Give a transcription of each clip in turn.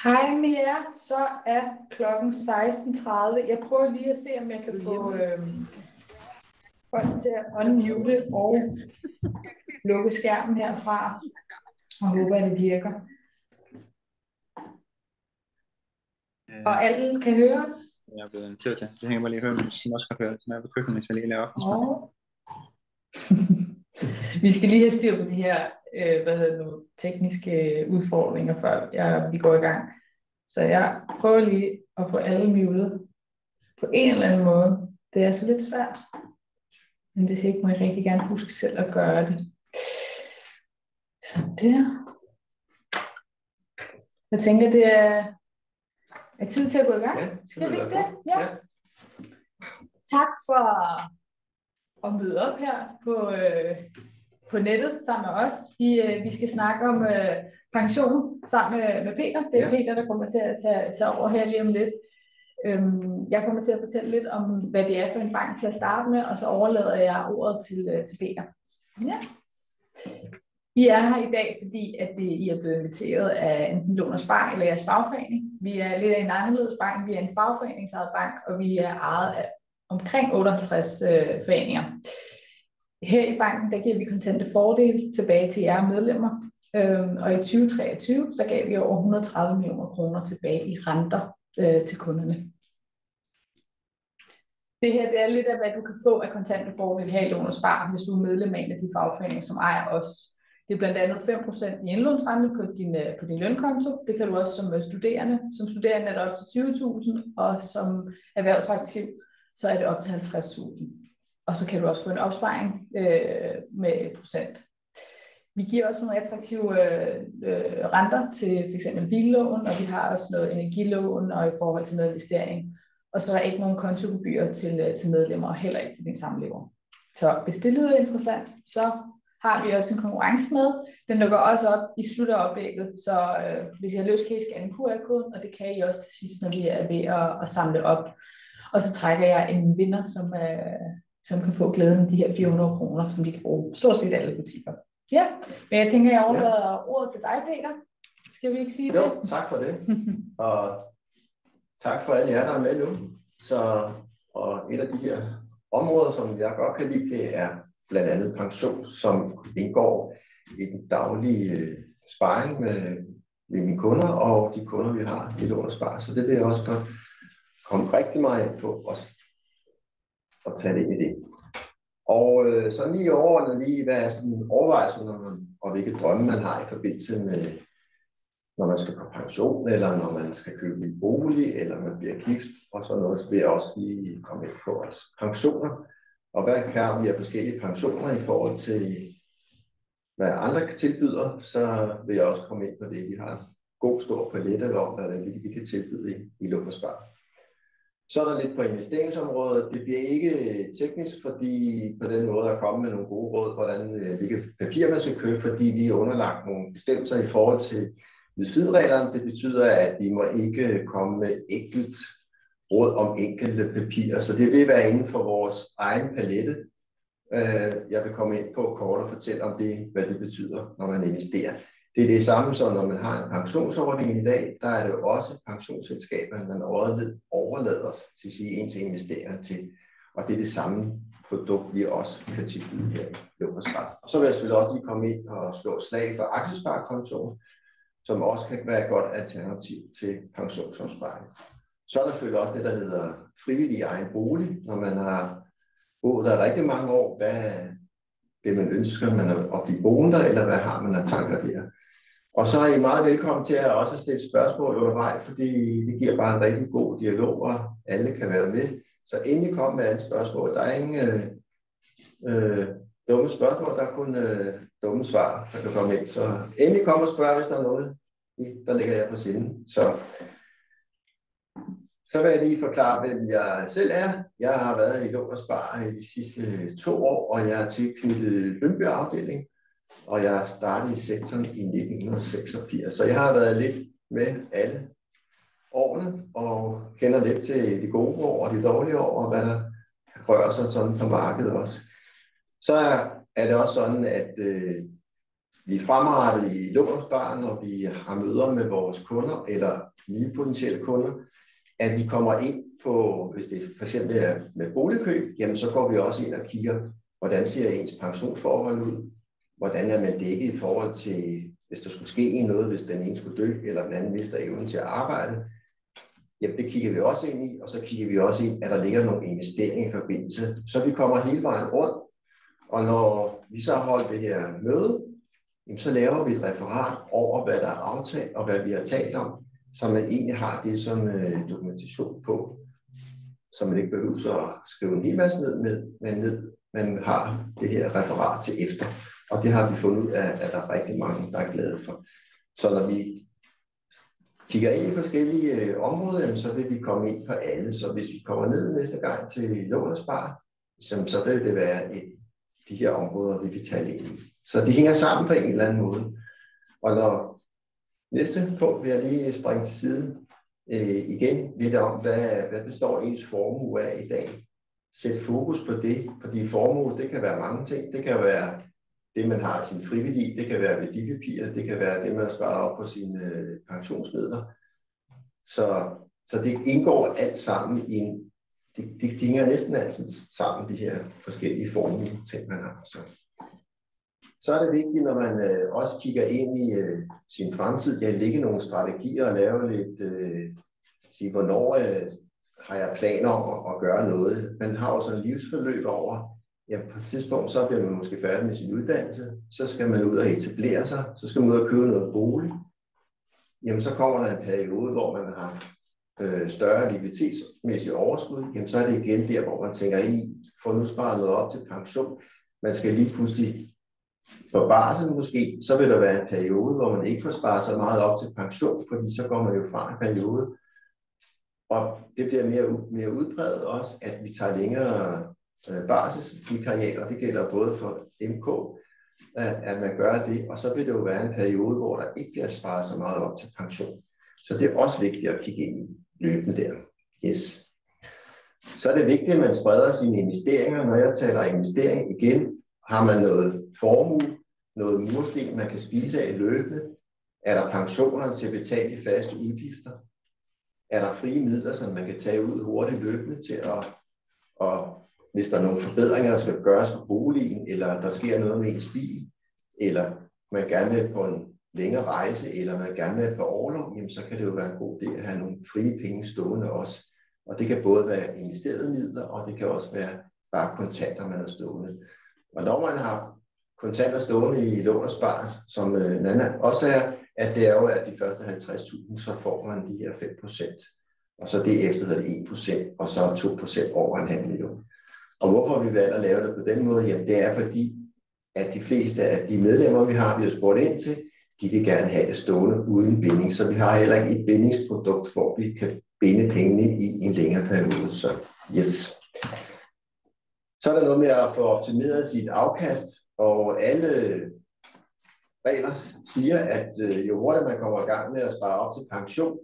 Hej med jer, så er klokken 16:30. Jeg prøver lige at se, om jeg kan få folk til at unmute og lukke skærmen herfra, og håber, at det virker. Og alle kan høre os? Jeg er blevet inviteret til. Det hænger bare lige høre, hvis man også kan høre, når jeg er på køkkenet, hvis jeg lige laver op. Vi skal lige have styr på de her tekniske udfordringer, før vi går i gang. Så jeg prøver lige at få alle muted på en eller anden måde. Det er så lidt svært. Men hvis ikke, må jeg rigtig gerne huske selv at gøre det. Så der. Jeg tænker, det er tid til at gå i gang. Ja, skal vi ikke det? Ja. Tak for at møde op her på nettet sammen med os. Vi skal snakke om pension sammen med Peter. Det er Peter, der kommer til at tage over her lige om lidt. Jeg kommer til at fortælle lidt om, hvad det er for en bank til at starte med, og så overlader jeg ordet til Peter. Ja. I er her i dag, fordi at I er blevet inviteret af enten Lån og Spar eller jeres fagforening. Vi er lidt af en anderledes bank. Vi er en fagforeningsejet bank, og vi er ejet af omkring 58 foreninger. Her i banken, der giver vi kontante fordele tilbage til jer medlemmer. Og i 2023, så gav vi over 130 millioner kroner tilbage i renter til kunderne. Det her, det er lidt af, hvad du kan få af kontante fordele her i Lån og Spar, hvis du er medlem af en af de fagforeninger, som ejer os. Det er blandt andet 5% i indlånsrente på din lønkonto. Det kan du også som studerende. Som studerende er det op til 20.000, og som erhvervsaktiv, så er det op til 50.000. Og så kan du også få en opsparing med 1%. Vi giver også nogle attraktive renter til f.eks. billån, og vi har også noget energilån og i forhold til noget investering. Og så er der ikke nogen kontogebyrer til medlemmer, og heller ikke for din samlever. Så hvis det lyder interessant, så har vi også en konkurrence med. Den lukker også op i slut af oplægget, så hvis I har lyst, kan I scanne QR-koden, og det kan I også til sidst, når vi er ved at samle op. Og så trækker jeg en vinder, som kan få glæden af de her 400 kroner, som de kan bruge stort set alle butikker. Ja, men jeg tænker, jeg overlader ordet til dig, Peter. Skal vi ikke sige det? Jo, tak for det. Og tak for alle jer, der er med nu. Og et af de her områder, som jeg godt kan lide, det er blandt andet pension, som indgår i den daglige sparring med mine kunder og de kunder, vi har i Lån og Spar. Så det vil jeg også godt komme rigtig meget ind på og tage det ind i det. Og så lige overordnet lige, hvad er sådan overvejelserne og hvilke drømme man har i forbindelse med, når man skal på pension, eller når man skal købe en bolig, eller man bliver gift, og sådan noget, så vil jeg også lige komme ind på os pensioner. Og hvad kan vi have forskellige pensioner i forhold til, hvad andre tilbyder, så vil jeg også komme ind på det. Vi har en god stor palette om, hvad vi kan tilbyde i Lån og Spar. Så er der lidt på investeringsområdet. Det bliver ikke teknisk, fordi på den måde er kommet med nogle gode råd, hvilke papirer man skal købe, fordi vi er underlagt nogle bestemmelser i forhold til MiFID-reglerne. Det betyder, at vi må ikke komme med enkelt råd om enkelte papirer, så det vil være inden for vores egen palette. Jeg vil komme ind på kort og fortælle om det, hvad det betyder, når man investerer. Det er det samme som, når man har en pensionsordning i dag, der er det jo også pensionsselskaber, man overlader til ens investeringer til. Og det er det samme produkt, vi også kan tilbyde her i Lån og Spar. Og så vil jeg selvfølgelig også lige komme ind og slå slag for aktiesparekontoen, som også kan være et godt alternativ til pensionsopsparing. Så er der selvfølgelig også det, der hedder frivillig egen bolig, når man har boet der rigtig mange år. Hvad vil man ønsker man at blive boende der, eller hvad har man af tanker der? Og så er I meget velkommen til at også stille spørgsmål undervejs, fordi det giver bare en rigtig god dialog, og alle kan være med. Så endelig kom med alle spørgsmål. Der er ingen dumme spørgsmål, der er kun dumme svar, der kan komme ind. Så endelig kom og spørg, hvis der er noget, der ligger jeg på sinde. Så vil jeg lige forklare, hvem jeg selv er. Jeg har været i Lån og Spar i de sidste 2 år, og jeg er tilknyttet Lyngby afdeling, og jeg startede i sektoren i 1986. Så jeg har været lidt med alle årene, og kender lidt til de gode år og de dårlige år, og hvad der rører sig sådan på markedet også. Så er det også sådan, at vi er fremadrettet i lånsbaren, når vi har møder med vores kunder eller nye potentielle kunder, at vi kommer ind på, hvis det for eksempel er med boligkøb, jamen så går vi også ind og kigger, hvordan ser ens pensionsforhold ud, hvordan er man dækket i forhold til, hvis der skulle ske noget, hvis den ene skulle dø, eller den anden mister evnen til at arbejde. Jamen det kigger vi også ind i, og så kigger vi også ind, at der ligger nogle investeringer i forbindelse, så vi kommer hele vejen rundt, og når vi så har holdt det her møde, jamen så laver vi et referat over, hvad der er aftalt, og hvad vi har talt om, så man egentlig har det som dokumentation på, så man ikke behøver at skrive en hel masse ned, men har det her referat til efter. Og det har vi fundet ud af, at der er rigtig mange, der er glade for. Så når vi kigger ind i forskellige områder, så vil vi komme ind på alle. Så hvis vi kommer ned næste gang til lån og spar, så vil det være de her områder, vi vil tale ind i. Så det hænger sammen på en eller anden måde. Og når næste punkt vil jeg lige springe til side igen lidt om, hvad består ens formue af i dag. Sæt fokus på det, fordi formue, det kan være mange ting. Det kan være det, man har sin friværdi, det kan være værdipapirer, det kan være det, man sparer op på sine pensionsmidler. Så det indgår alt sammen i en, det hænger næsten altid sammen, de her forskellige formue-ting, man har. Så er det vigtigt, når man også kigger ind i sin fremtid, at lægge nogle strategier og lave lidt, sige, hvornår har jeg planer om at gøre noget. Man har jo sådan en livsforløb over, ja, på et tidspunkt, så bliver man måske færdig med sin uddannelse, så skal man ud og etablere sig, så skal man ud og købe noget bolig. Jamen, så kommer der en periode, hvor man har større likviditetsmæssig overskud. Jamen, så er det igen der, hvor man tænker ind i, for nu sparer noget op til pension. Man skal lige pludselig for barsel måske, så vil der være en periode, hvor man ikke får sparet så meget op til pension, fordi så går man jo fra en periode. Og det bliver mere udbredt også, at vi tager længere barselsvikariater, det gælder både for MK, at man gør det, og så vil det jo være en periode, hvor der ikke bliver sparet så meget op til pension. Så det er også vigtigt at kigge ind i løbende der. Yes. Så er det vigtigt, at man spreder sine investeringer. Når jeg taler investering igen, har man noget formue, noget mursten, man kan spise af løbende. Er der pensioner til at betale de faste udgifter? Er der frie midler, som man kan tage ud hurtigt løbende til og hvis der er nogle forbedringer, der skal gøres på boligen, eller der sker noget med ens bil, eller man gerne vil på en længere rejse, eller man gerne vil på orlov, jamen så kan det jo være en god idé at have nogle frie penge stående også. Og det kan både være investerede midler, og det kan også være bare kontanter, man har stående. Og når man har kontanter stående i lån og spar, som Nana også er, at det er jo, at de første 50.000, så får man de her 5%. Og så det efter hedder det 1%, og så 2% over 1,5 million. Og hvorfor vi valgt at lave det på den måde? Jamen det er fordi, at de fleste af de medlemmer, vi har spurgt ind til, de vil gerne have det stående uden binding. Så vi har heller ikke et bindingsprodukt, hvor vi kan binde pengene i en længere periode. Så yes. Så er der noget med at få optimeret sit afkast, og alle regler siger, at jo hurtigere man kommer i gang med at spare op til pension,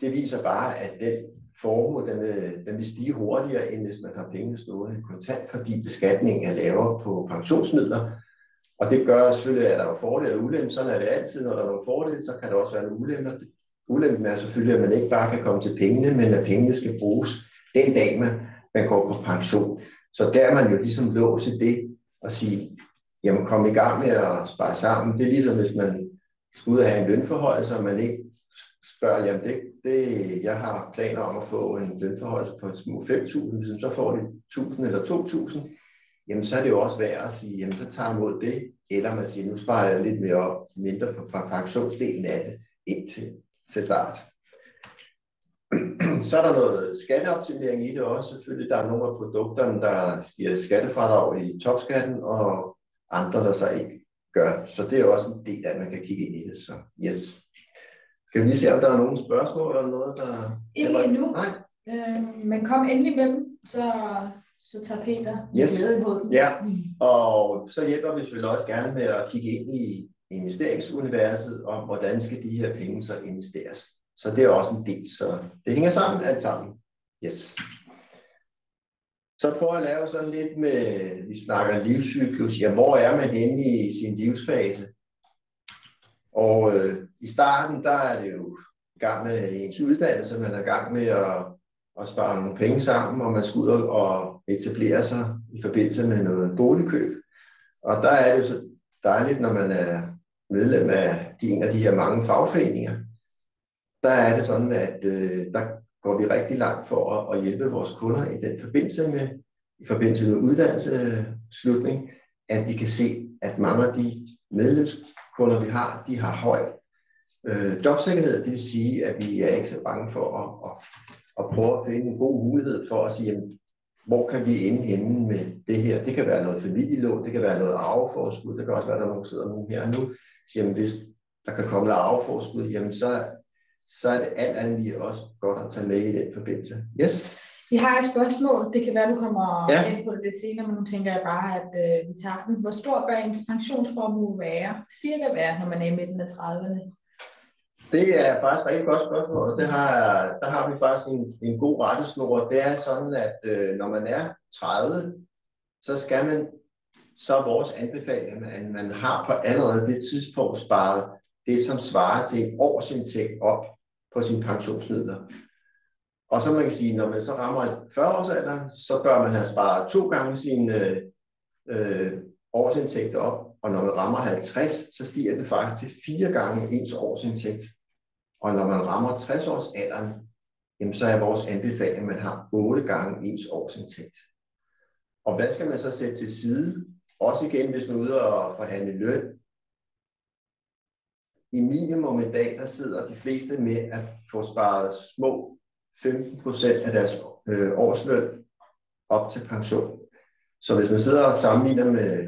det viser bare, at den formue, den vil stige hurtigere, end hvis man har penge stående kontant, fordi beskatningen er lavere på pensionsmidler. Og det gør selvfølgelig, at der er fordele og ulemper. Sådan er det altid, når der er nogle fordele, så kan der også være nogle ulemper. Ulempen er selvfølgelig, at man ikke bare kan komme til pengene, men at pengene skal bruges den dag, man går på pension. Så der er man jo ligesom låst til det og sige, jamen kom i gang med at spare sammen. Det er ligesom, hvis man skal ud og have en lønforhøjelse, og man ikke spørger, jamen jeg har planer om at få en lønforhøjelse på små 5.000, hvis man så får det 1.000 eller 2.000, jamen så er det jo også værd at sige, jamen så tager jeg imod det, eller man siger, nu sparer jeg lidt mindre på pensionsdelen af det ind til start. Så er der noget skatteoptimering i det også, selvfølgelig. Der er nogle af produkterne, der stiger skattefradrag i topskatten, og andre, der så ikke gør. Så det er også en del af, at man kan kigge ind i det. Så yes. Skal vi lige se, om der er nogle spørgsmål eller noget, der... Ikke endnu. Nej. Men kom endelig med dem, så tager Peter med imod dem. Ja, og så hjælper vi selvfølgelig også gerne med at kigge ind i investeringsuniverset, om hvordan skal de her penge så investeres. Så det er også en del, så det hænger sammen alt sammen. Yes. Så prøver at lave sådan lidt med, vi snakker livscyklus. Ja, hvor er man henne i sin livsfase? Og i starten, der er det jo i gang med ens uddannelse, man er i gang med at spare nogle penge sammen, og man skal ud og etablere sig i forbindelse med noget boligkøb. Og der er det jo så dejligt, når man er medlem af en af de her mange fagforeninger. Der er det sådan, at der går vi rigtig langt for at hjælpe vores kunder i den forbindelse med uddannelsesslutning, at vi kan se, at mange af de medlemskunder, vi har, de har høj jobsikkerhed. Det vil sige, at vi er ikke så bange for at prøve at finde en god mulighed for at sige, jamen, hvor kan vi ende henne med det her? Det kan være noget familielån, det kan være noget arveforskud, det kan også være, der nogen sidder nogen her nu, siger, jamen, hvis der kan komme noget arveforskud, jamen så er det alt andet lige også godt at tage med i den forbindelse. Yes? Vi har et spørgsmål. Det kan være, du kommer ind på det lidt senere, men nu tænker jeg bare, at vi tager den. Hvor stor bør ens pensionsformue være? Cirka være, når man er i midten af 30'erne? Det er faktisk et rigtig godt spørgsmål, og der har vi faktisk en god rettesnor. Det er sådan, at når man er 30, så er vores anbefaling, at man har på allerede det tidspunkt sparet det, som svarer til en årsindtægt op på sine pensionsmidler. Og så man kan sige, når man så rammer 40-årsalderen, så bør man have sparet 2 gange sine årsindtægt op, og når man rammer 50, så stiger det faktisk til 4 gange ens årsindtægt. Og når man rammer 60-årsalderen, jamen så er vores anbefaling, at man har 8 gange ens årsindtægt. Og hvad skal man så sætte til side? Også igen, hvis man er ude og forhandle løn. I minimum i dag, der sidder de fleste med at få sparet små 15% af deres årsløn op til pension. Så hvis man sidder og sammenligner med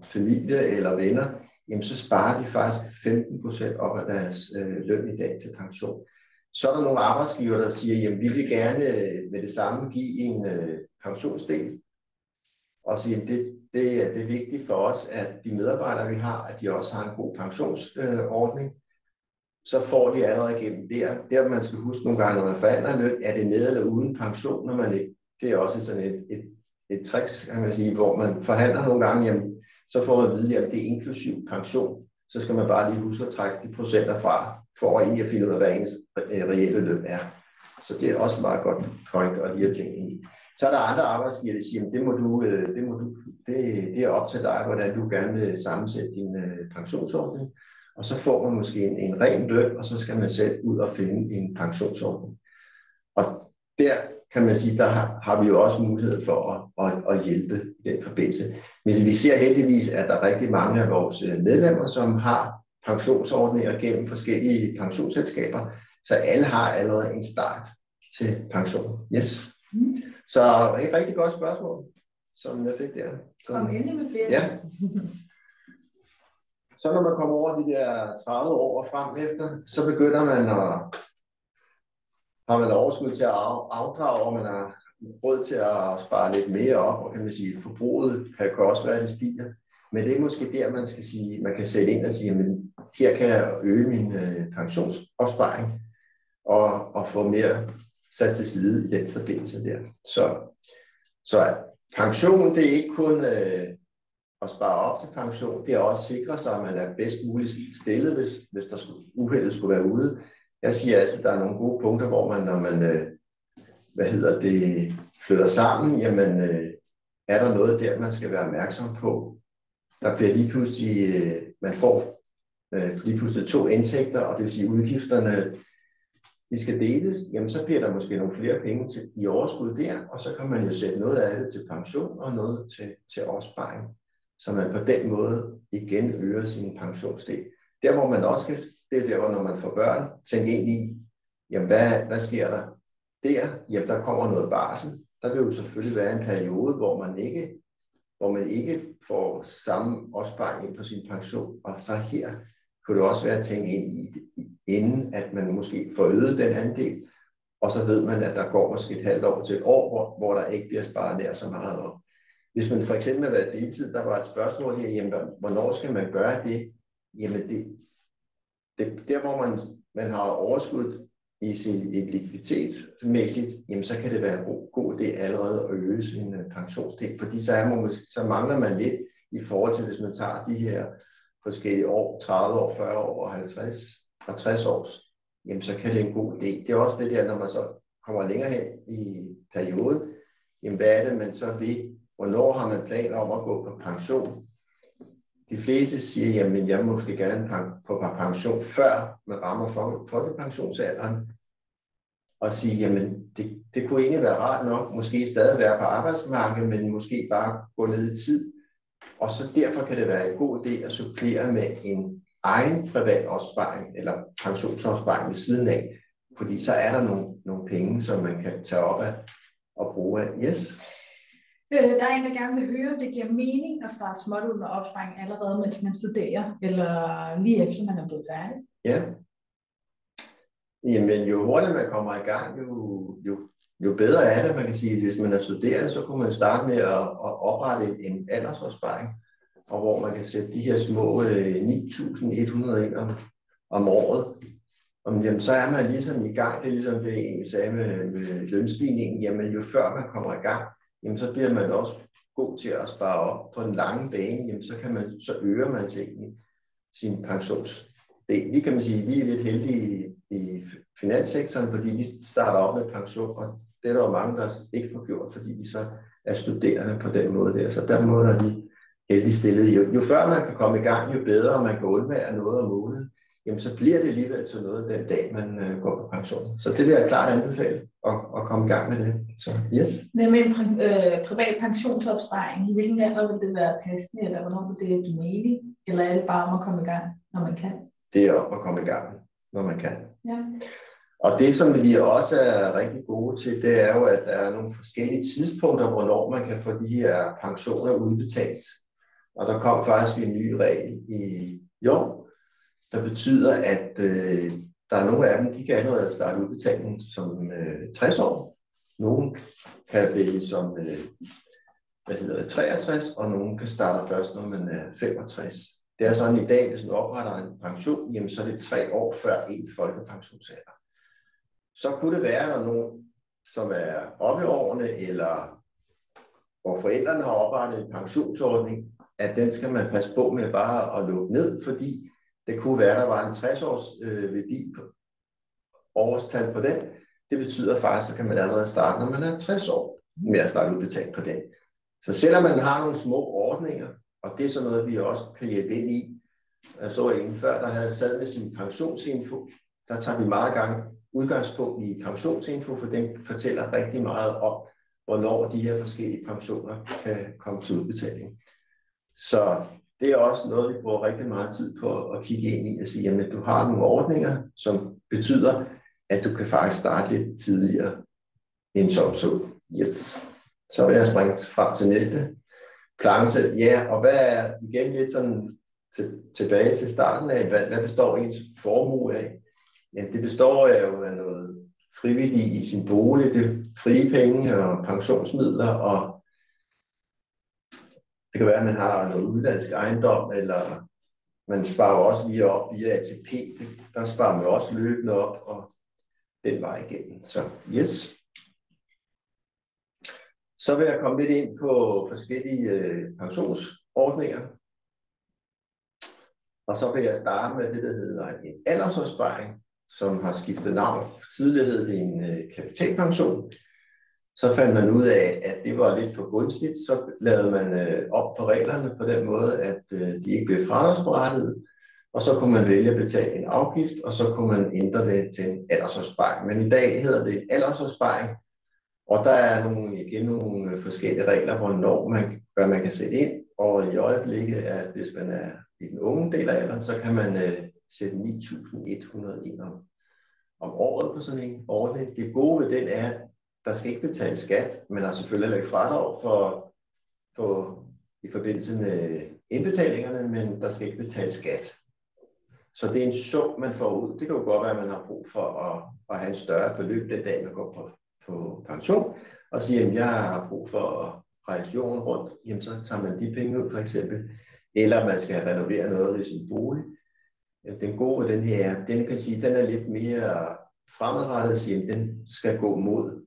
familie eller venner, jamen så sparer de faktisk 15% op af deres løn i dag til pension. Så er der nogle arbejdsgiver, der siger, jamen vi vil gerne med det samme give en pensionsdel. Og siger, det er vigtigt for os, at de medarbejdere, vi har, at de også har en god pensionsordning. Så får de allerede igennem der man skal huske nogle gange, når man forhandler løn, er det nede eller uden pension, når man ikke. Det er også sådan et trick, kan man sige, hvor man forhandler nogle gange, jamen, så får man at vide, at det er inklusiv pension. Så skal man bare lige huske at trække de procenter fra, for egentlig at finde ud af, hvad ens reelle løn er. Så det er også meget godt point at lige at tænke i. Så er der andre arbejdsgiver, der siger, at det er op til dig, hvordan du gerne vil sammensætte din pensionsordning. Og så får man måske en ren løn, og så skal man selv ud og finde en pensionsordning. Og der kan man sige, der har vi jo også mulighed for at hjælpe i den forbindelse. Men vi ser heldigvis, at der er rigtig mange af vores medlemmer, som har pensionsordninger gennem forskellige pensionsselskaber, så alle har allerede en start til pension. Yes. Så et rigtig godt spørgsmål, som jeg fik der. Kom endelig med flere. Ja. Så når man kommer over de der 30 år og frem efter, så begynder man har man overskud til at afdrage, og man har råd til at spare lidt mere op, og kan man sige, forbruget kan også være, at det stiger. Men det er måske der, man kan sætte ind og sige, at her kan jeg øge min pensionsopsparing og få mere sat til side i den forbindelse der. Så pension, det er ikke kun at spare op til pension, det er også at sikre sig, at man er bedst muligt stillet, hvis der uheldet skulle være ude. Jeg siger altså, at der er nogle gode punkter, hvor man, når man flytter sammen, jamen er der noget der, man skal være opmærksom på. Der bliver lige pludselig, man får lige pludselig 2 indtægter, og det vil sige udgifterne, de skal deles, jamen så bliver der måske nogle flere penge i overskud der, og så kan man jo sætte noget af det til pension og noget til opsparing, så man på den måde igen øger sin pensionsdel. Der hvor man også skal, det er der, hvor når man får børn, tænker ind i, jamen hvad sker der der? Jamen der kommer noget barsel. Der vil jo selvfølgelig være en periode, hvor man ikke får samme opsparing ind på sin pension, og så her kunne det også være at tænke ind i, inden at man måske får øget den andel, og så ved man, at der går måske et halvt år til et år, hvor der ikke bliver sparet nær så meget op. Hvis man for eksempel har været deltid, der var et spørgsmål her, jamen, hvornår skal man gøre det? Jamen der hvor man har overskud i sin likviditetsmæssigt, jamen så kan det være en god idé allerede at øge sin pensionsdel, fordi så mangler man lidt i forhold til, hvis man tager de her forskellige år, 30 år, 40 år, 50 og 60 år, jamen så kan det en god idé. Det er også det der, når man så kommer længere hen i perioden, jamen hvad er det, man så vil? Hvornår har man planer om at gå på pension? De fleste siger, jamen jeg må måske gerne på pension, før man rammer folkepensionsalderen, og sige, jamen det kunne egentlig være rart nok, måske stadig være på arbejdsmarkedet, men måske bare gå ned i tid. Og så derfor kan det være en god idé at supplere med en egen privat opsparing, eller pensionsopsparing ved siden af, fordi så er der nogle penge, som man kan tage op af og bruge af. Yes. Der er en, der gerne vil høre, om det giver mening at starte småt ud med opsparing allerede, mens man studerer, eller lige efter man er blevet færdig. Ja. Jamen, jo hurtigere man kommer i gang, jo bedre er det. Man kan sige, at hvis man er studerende, så kunne man starte med at oprette en aldersopsparing, og hvor man kan sætte de her små 9.100 ind om året. Jamen, så er man ligesom i gang. Det er ligesom det, jeg sagde med lønstigningen. Jamen, jo før man kommer i gang, jamen, så bliver man også god til at spare op på den lange bane. Jamen, så øger man sig egentlig sin pensionsdel. Vi kan sige, vi er lidt heldige i finanssektoren, fordi vi starter op med pension, og det er der jo mange, der ikke får gjort, fordi de så er studerende på den måde der. Så den måde er de heldigt stillet. Jo før man kan komme i gang, jo bedre man kan undvære noget om måneden, jamen så bliver det alligevel til noget den dag, man går på pension. Så det vil jeg klart anbefale at komme i gang med det. Så yes. Hvad med en privat pensionsopsparing? I hvilken alder vil det være passende, eller hvornår vil det give mening? Eller er det bare om at komme i gang, når man kan? Det er om at komme i gang, når man kan. Ja. Og det, som vi også er rigtig gode til, det er jo, at der er nogle forskellige tidspunkter, hvornår man kan få de her pensioner udbetalt. Og der kom faktisk en ny regel i år, der betyder, at der er nogle af dem, de kan allerede starte udbetalingen som 60 år. Nogle kan vælge som 63, og nogle kan starte først, når man er 65. Det er sådan i dag, hvis man opretter en pension, jamen så er det 3 år før en folkepensionsalder. Så kunne det være, at der er nogen, som er oppe i årene, eller hvor forældrene har oprettet en pensionsordning, at den skal man passe på med bare at lukke ned, fordi det kunne være, at der var en 60-års værdi på årstal på den. Det betyder faktisk, at kan man allerede starte, når man er 60 år, med at starte udbetalt på den. Så selvom man har nogle små ordninger, og det er sådan noget, vi også kan hjælpe ind i. Jeg så en før, der havde sad med sin pensionsinfo. Der tager vi meget gange udgangspunkt i pensionsinfo, for den fortæller rigtig meget om, hvornår de her forskellige pensioner kan komme til udbetaling. Så det er også noget, vi bruger rigtig meget tid på at kigge ind i og sige, at du har nogle ordninger, som betyder, at du kan faktisk starte lidt tidligere end som så. Yes. Så vil jeg springe frem til næste planche. Ja, og hvad er igen lidt sådan tilbage til starten af, hvad består ens formue af? Ja, det består jo af noget frivilligt i sin bolig, det er frie penge og pensionsmidler, og det kan være, at man har noget udenlandsk ejendom, eller man sparer også via ATP, der sparer man også løbende op, og den vej igennem. Så yes. Så vil jeg komme lidt ind på forskellige pensionsordninger. Og så vil jeg starte med det, der hedder en aldersopsparing, som har skiftet navn. Tidligere hed det en kapitalpension. Så fandt man ud af, at det var lidt for gunstigt. Så lavede man op på reglerne på den måde, at de ikke blev fradragsberettigede. Og så kunne man vælge at betale en afgift, og så kunne man ændre det til en aldersopsparing. Men i dag hedder det en aldersopsparing. Og der er nogle forskellige regler, hvornår man kan sætte ind. Og i øjeblikket, at hvis man er i den unge del af alderen, så kan man sætte 9.100 ind om året på sådan en ordning. Det gode ved den er, at der skal ikke betale skat, men der er selvfølgelig ikke fradrag i forbindelse med indbetalingerne, men der skal ikke betale skat. Så det er en sum, man får ud. Det kan jo godt være, at man har brug for at have en større beløb den dag, man går på pension, og siger, at jeg har brug for at rejse jorden rundt, jamen så tager man de penge ud for eksempel, eller man skal renovere noget i sin bolig. Den gode ved den her, den kan sige, den er lidt mere fremadrettet, siger, den skal gå mod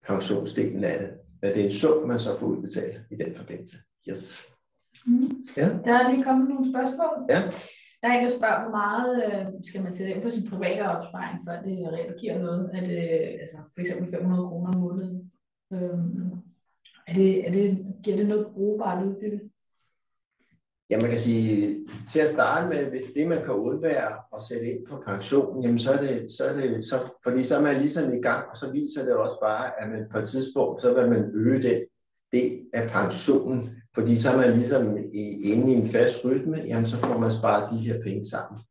pensionsdelen af det. Men det er en sum, man så får udbetalt i den forbindelse. Yes. Ja. Der er lige kommet nogle spørgsmål. Ja. Der er en, der spørger, hvor meget skal man sætte ind på sin private opsparing, før det reelt giver noget? Er det altså, for eksempel 500 kroner om måneden? Giver det noget brugbart udbytte? Ja, man kan sige, til at starte med, hvis det man kan undvære at sætte ind på pension, jamen fordi så er man ligesom i gang, og så viser det også bare, at man på et tidspunkt, så vil man øge den del af pensionen, fordi så er man ligesom inde i en fast rytme, jamen så får man sparet de her penge sammen.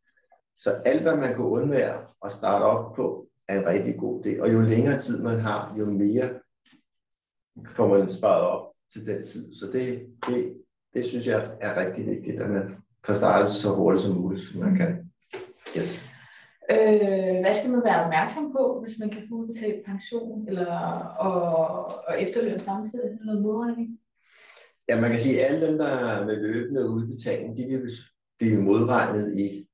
Så alt, hvad man kan undvære og starte op på, er en rigtig god del, og jo længere tid man har, jo mere får man sparet op til den tid. Så det synes jeg er rigtig vigtigt, at man kan starte så hurtigt som muligt, som man kan. Yes. Hvad skal man være opmærksom på, hvis man kan få udbetalt pension og efterløn samtidig? Noget modregning? Ja, man kan sige, at alle dem, der er med løbende udbetaling, de vil blive modregnet i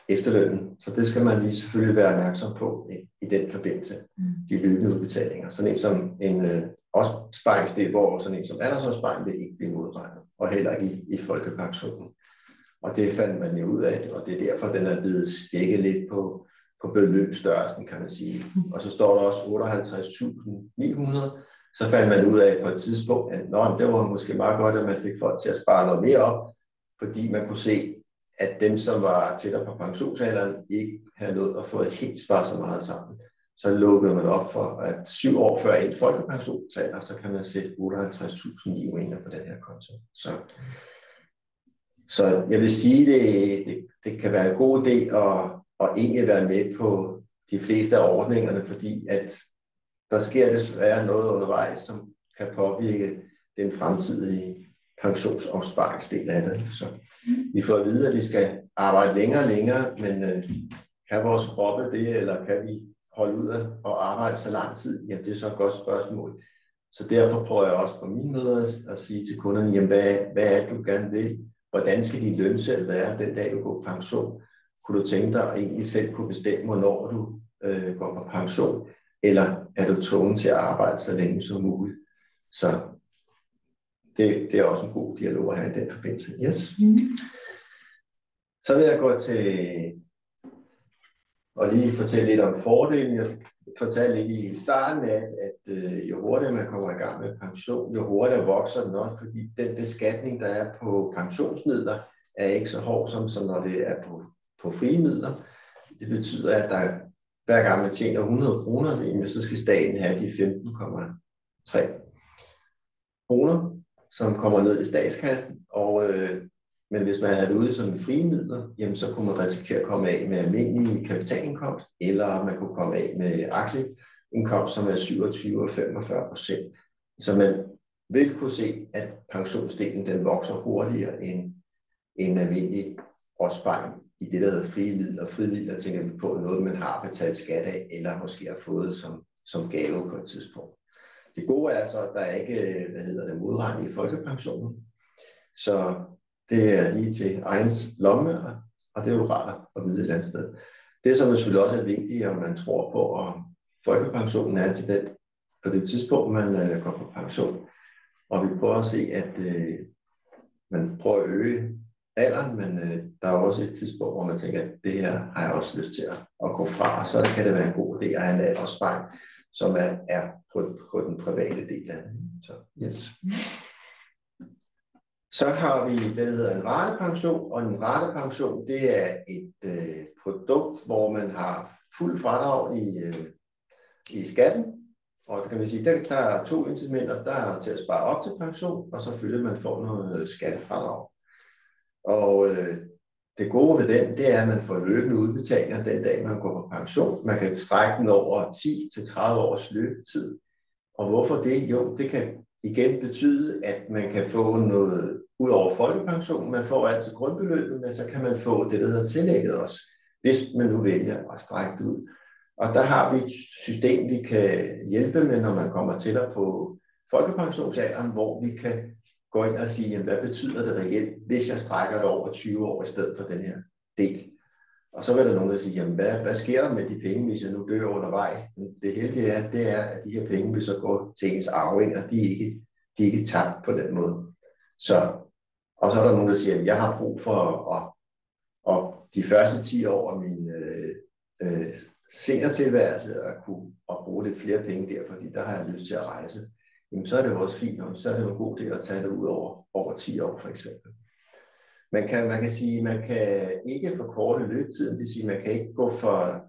efterlønnen. Så det skal man lige selvfølgelig være opmærksom på i den forbindelse. De løbende udbetalinger. Sådan en som en opsparingsdel, hvor sådan en som aldersopsparing vil ikke blive modregnet, og heller ikke i folkepensionen. Og det fandt man jo ud af, og det er derfor, den er blevet stækket lidt på beløbsstørrelsen, kan man sige. Og så står der også 58.900. Så fandt man ud af på et tidspunkt, at det var måske meget godt, at man fik folk til at spare noget mere op, fordi man kunne se, at dem, som var tættere på pensionsalderen, ikke havde nået at få helt spare så meget sammen. Så lukkede man op for, at 7 år før en folkepensionsalder, så kan man sætte 58.900 på den her konto. Så jeg vil sige, det kan være en god idé at egentlig være med på de fleste af ordningerne, fordi at der sker desværre noget undervejs, som kan påvirke den fremtidige pensionsopsparingsdel af det. Så vi får at vide, at vi skal arbejde længere, men kan vores kroppe det, eller kan vi holde ud og arbejde så lang tid? Ja, det er så et godt spørgsmål. Så derfor prøver jeg også på mine møder at sige til kunderne, jamen, hvad er det, du gerne vil? Hvordan skal din lønseddel være den dag, du går på pension? Kunne du tænke dig at egentlig selv kunne bestemme, hvornår du går på pension? Eller er du tvunget til at arbejde så længe som muligt? Så det er også en god dialog at have i den forbindelse. Yes. Så vil jeg gå til og lige fortælle lidt om fordelen. Jeg fortalte lidt i starten af, at jo hurtigere man kommer i gang med pension, jo hurtigere vokser den også, fordi den beskatning, der er på pensionsmidler, er ikke så hård, som når det er på frie midler. Det betyder, at hver gang man tjener 100 kroner, så skal staten have de 15,3 kroner, som kommer ned i statskassen. Men hvis man er det ude som frie midler, jamen så kunne man risikere at komme af med almindelig kapitalindkomst, eller man kunne komme af med aktieindkomst, som er 27 og 45%. Så man vil kunne se, at pensionsdelen den vokser hurtigere end almindelig opsparing i det, der hedder frie midler. Frie midler tænker vi på noget, man har betalt skat af, eller måske har fået som gave på et tidspunkt. Det gode er så, at der er ikke, modregning i folkepensionen. Så det er lige til egens lomme, og det er jo rart at vide et eller andet sted. Det, som selvfølgelig også er vigtigt, om man tror på, om folkepensionen er til den på det tidspunkt, man går på pension. Og vi prøver at se, at man prøver at øge alderen, men der er også et tidspunkt, hvor man tænker, at det her har jeg også lyst til at gå fra, og så kan det være en god idé at have en aldersopsparing, som er på den private del af det. Så, yes. Så har vi det, der hedder en ratepension, og en ratepension, det er et produkt, hvor man har fuld fradrag i skatten, og det kan man sige, der er 2 incitamenter, der er til at spare op til pension, og selvfølgelig man får noget skattefradrag. Og det gode ved den, det er, at man får løbende udbetalinger den dag, man går på pension. Man kan strække den over 10-30 års løbetid. Og hvorfor det? Jo, det kan igen betyde, at man kan få noget ud over folkepensionen. Man får altid grundbeløbet, men så kan man få det, der hedder tillægget også, hvis man nu vælger at strække det ud. Og der har vi et system, vi kan hjælpe med, når man kommer tættere på folkepensionsalderen, hvor vi kan gå ind og sige, jamen, hvad betyder det reelt, hvis jeg strækker det over 20 år i stedet for den her del. Og så vil der nogen, der sige, jamen, hvad sker der med de penge, hvis jeg nu dør undervejs? Det heldige er, at de her penge vil så gå til ens arvinger, de er ikke tabt på den måde. Så Og så er der nogen, der siger, at jeg har brug for at de første 10 år af min seniortilværelse at kunne bruge lidt flere penge der, fordi der har jeg lyst til at rejse. Jamen, så er det jo også fint, og så er det jo en god idé at tage det ud over 10 år, for eksempel. Man kan sige, man kan ikke forkorte løbetiden, det vil sige, man kan ikke gå fra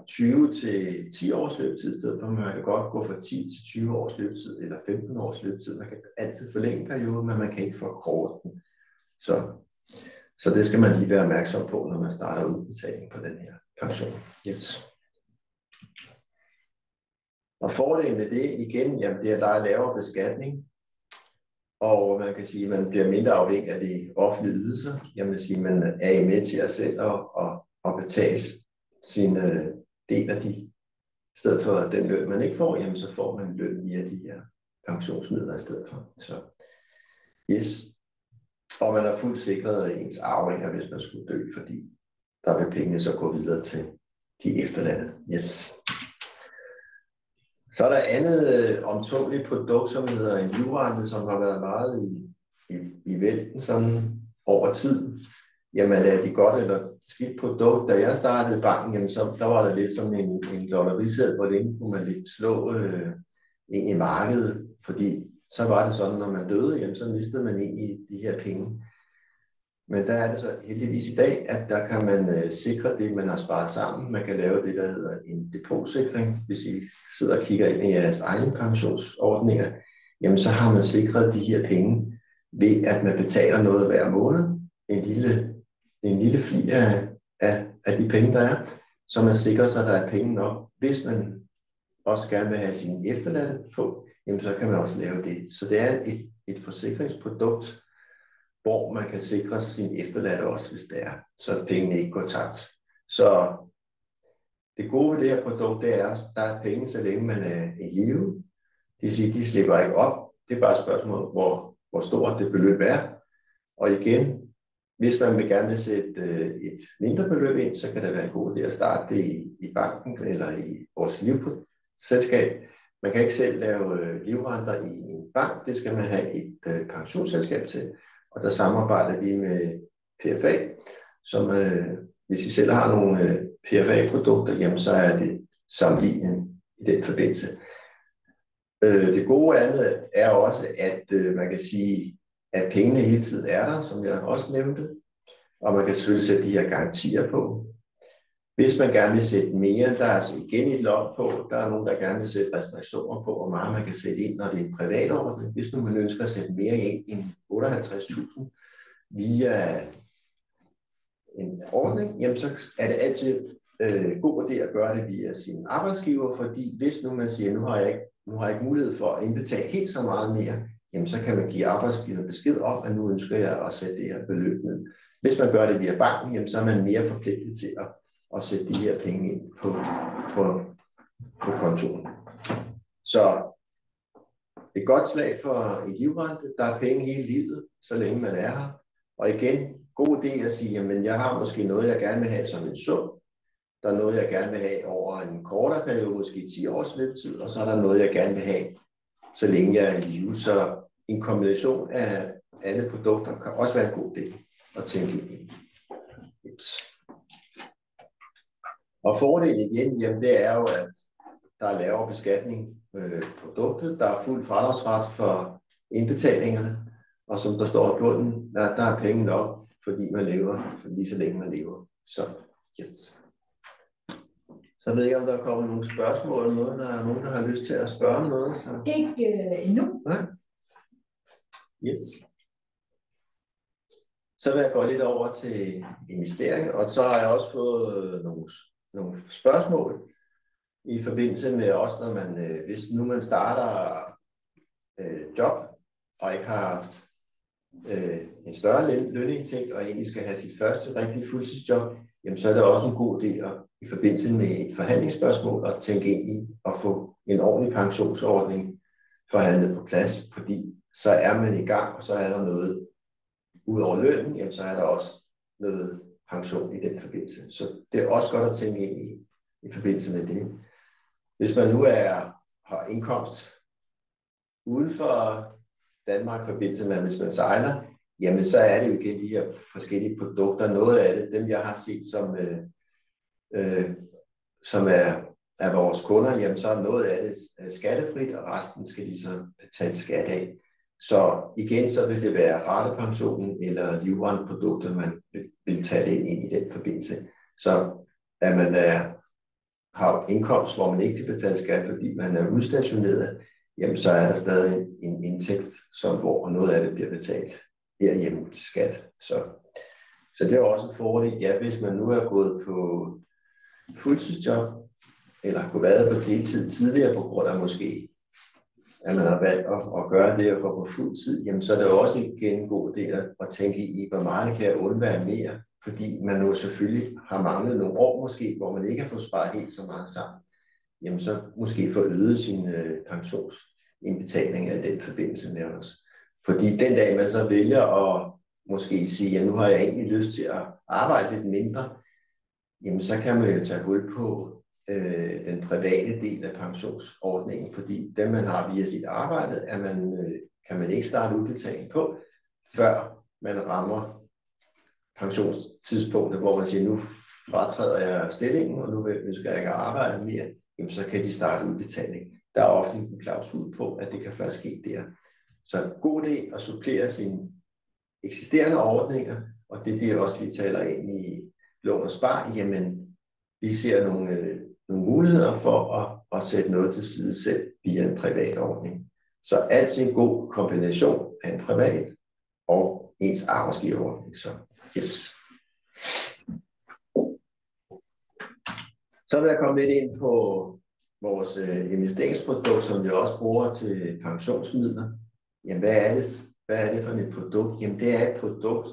20 til 10 års løbetid, i stedet for man kan godt gå fra 10 til 20 års løbetid, eller 15 års løbetid. Man kan altid forlænge perioden, men man kan ikke forkorte den. Så det skal man lige være opmærksom på, når man starter udbetaling på den her pension. Yes. Og fordelen med det igen, jamen det er, at der er lavere beskatning, og man kan sige, at man bliver mindre afhængig af de offentlige ydelser. Jeg vil sige, at man er med til at selv og betale sin del af de. I stedet for den løn, man ikke får, jamen så får man løn via de her pensionsmidler i stedet for. Så yes. Og man er fuldt sikret af ens arvinger, hvis man skulle dø, fordi der vil pengene så gå videre til de efterladte. Yes. Så er der andet omtåeligt produkt, som hedder en livrente, som har været meget i vælten sådan over tid. Jamen er det godt eller skidt produkt? Da jeg startede banken, jamen, så der var der lidt som en lotterisæd, hvor længe kunne man lidt slå ind i markedet, fordi så var det sådan, når man døde, jamen, så mistede man ind i de her penge. Men der er det så heldigvis i dag, at der kan man sikre det, man har sparet sammen. Man kan lave det, der hedder en depotsikring. Hvis I sidder og kigger ind i jeres egen pensionsordninger, jamen så har man sikret de her penge ved, at man betaler noget hver måned. En lille fli af de penge, der er, så man sikrer sig, at der er penge nok. Hvis man også gerne vil have sine efterladte på, jamen så kan man også lave det. Så det er et forsikringsprodukt, hvor man kan sikre sin efterladte også, hvis det er, så pengene ikke går tabt. Så det gode ved det her produkt, det er, at der er penge, så længe man er i live. Det vil sige, at de slipper ikke op. Det er bare et spørgsmål, hvor stort det beløb er. Og igen, hvis man gerne vil sætte et mindre beløb ind, så kan det være en god idé at starte det i banken eller i vores livselskab. Man kan ikke selv lave livrenter i en bank. Det skal man have et pensionsselskab til. Og der samarbejder vi med PFA, som hvis I selv har nogle PFA-produkter, jamen så er det sammenlignet i den forbindelse. Det gode andet er også, at man kan sige, at pengene hele tiden er der, som jeg også nævnte, og man kan selvfølgelig sætte de her garantier på. Hvis man gerne vil sætte mere, der er altså igen et loft på, der er nogen, der gerne vil sætte restriktioner på, hvor meget man kan sætte ind, når det er en privat ordning. Hvis nu man ønsker at sætte mere ind end 58.000 via en ordning, jamen så er det altid god idé at gøre det via sin arbejdsgiver, fordi hvis nu man siger, nu har jeg ikke mulighed for at indbetale helt så meget mere, jamen så kan man give arbejdsgiver besked om, at nu ønsker jeg at sætte det her beløb ned. Hvis man gør det via banken, jamen så er man mere forpligtet til at sætte de her penge ind på kontoen. Så et godt slag for en livrente. Der er penge hele livet, så længe man er her. Og igen, god idé at sige, jamen jeg har måske noget, jeg gerne vil have som en sum. Der er noget, jeg gerne vil have over en kortere periode, måske 10 års løbetid, og så er der noget, jeg gerne vil have, så længe jeg er i live. Så en kombination af alle produkter kan også være en god idé at tænke i. Og fordelen igen, jamen det er jo, at der er lavere beskatning på produktet, der er fuld fradragsret for indbetalingerne, og som der står i bunden, der er penge nok, fordi man lever, lige så længe man lever. Så yes. Så jeg ved ikke, om der kommer nogle spørgsmål, eller noget, der er nogen, der har lyst til at spørge om noget. Så... Ikke endnu. Nej. Yes. Så vil jeg gå lidt over til investering, og så har jeg også fået nogle spørgsmål i forbindelse med også, når man, hvis nu man starter job, og ikke har en større lønindtægt, og egentlig skal have sit første rigtige fuldtidsjob, jamen så er det også en god idé at, i forbindelse med et forhandlingsspørgsmål at tænke ind i at få en ordentlig pensionsordning forhandlet på plads, fordi så er man i gang, og så er der noget ud over lønnen, jamen så er der også noget pension i den forbindelse. Så det er også godt at tænke ind i forbindelse med det. Hvis man nu har indkomst uden for Danmark i forbindelse med, hvis man sejler, jamen så er det jo igen de her forskellige produkter. Noget af det, dem jeg har set, som er vores kunder, jamen så er noget af det skattefrit, og resten skal de så betale skat af. Så igen, så vil det være ratepensionen eller livrenteprodukter, man vil tage det ind i den forbindelse. Så at man har indkomst, hvor man ikke kan betale skat, fordi man er udstationeret, jamen så er der stadig en indtægt, hvor noget af det bliver betalt herhjemme til skat. Så det er også en fordel, ja, hvis man nu er gået på fuldtidsjob, eller har været på deltid tidligere på grund af måske, at man har valgt at gøre det og gå på fuld tid, jamen så er det også igen en god idé at tænke i, hvor meget kan jeg undvære mere, fordi man nu selvfølgelig har manglet nogle år måske, hvor man ikke har fået sparet helt så meget sammen, jamen så måske få øget sin pensionsindbetaling af den forbindelse med os. Fordi den dag man så vælger at måske sige, at nu har jeg egentlig lyst til at arbejde lidt mindre, jamen så kan man jo tage hul på den private del af pensionsordningen, fordi dem man har via sit arbejde, kan man ikke starte udbetaling på, før man rammer pensionstidspunktet, hvor man siger, nu fratræder jeg stillingen, og nu ønsker jeg ikke at arbejde mere, jamen så kan de starte udbetaling. Der er ofte en klausul på, at det kan først ske der. Så god idé at supplere sine eksisterende ordninger, og det er det også, vi taler ind i lån og spar. Jamen, vi ser nogle muligheder for at sætte noget til side selv via en privat ordning. Så altid en god kombination af en privat og ens arbejdsgiverordning. Så yes. Så vil jeg komme lidt ind på vores investeringsprodukt, som vi også bruger til pensionsmidler. Jamen, hvad er det for et produkt? Jamen, det er et produkt,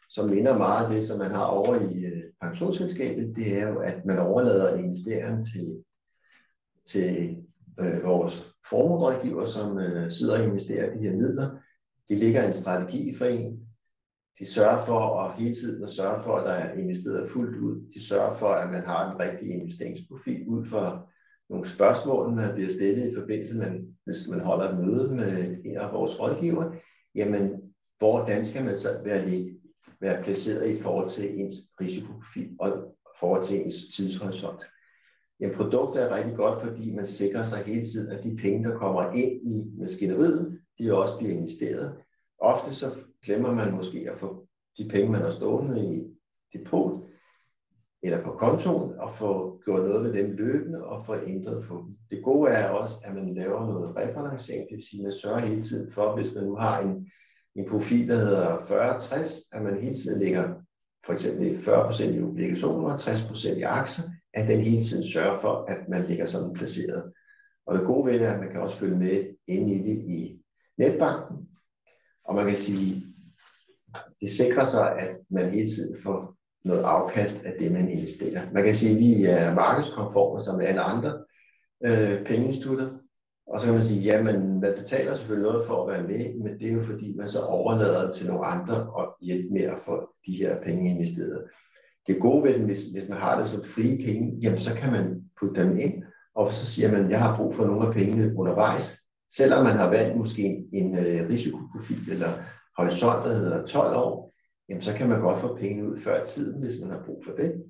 som minder meget af det, som man har over i pensionsselskabet. Det er jo, at man overlader investeringen til vores formuerådgiver, som sidder og investerer de her midler. De lægger en strategi for en. De sørger for at hele tiden sørge for, at der er investeret fuldt ud. De sørger for, at man har en rigtig investeringsprofil ud for nogle spørgsmål, man bliver stillet i forbindelse med, hvis man holder et møde med en af vores rådgiver. Jamen, hvordan skal man så være placeret i forhold til ens risikoprofil og i forhold til ens tidshorisont? Jamen, produktet er rigtig godt, fordi man sikrer sig hele tiden, at de penge, der kommer ind i maskineriet, de også bliver investeret. Ofte så glemmer man måske at få de penge, man har stående i depot eller på kontoen, og få gjort noget med dem løbende og få ændret på dem. Det gode er også, at man laver noget rebalancering, det vil sige, at man sørger hele tiden for, hvis man nu har en profil, der hedder 40-60, at man hele tiden lægger for eksempel 40% i obligationer og 60% i aktier, at den hele tiden sørger for, at man ligger sådan placeret. Og det gode ved det er, at man kan også følge med inde i det i netbanken, og man kan sige, det sikrer sig, at man hele tiden får noget afkast af det, man investerer. Man kan sige, at vi er markedskonforme som alle andre pengeinstitutter, og så kan man sige, jamen, man betaler selvfølgelig noget for at være med, men det er jo fordi, man så overlader til nogle andre og hjælpe med at få de her penge investeret. Det gode ved det, hvis man har det som frie penge, jamen, så kan man putte dem ind, og så siger man, jeg har brug for nogle af pengene undervejs, selvom man har valgt måske en risikoprofil eller horisont, der hedder 12 år, jamen, så kan man godt få penge ud før tiden, hvis man har brug for det.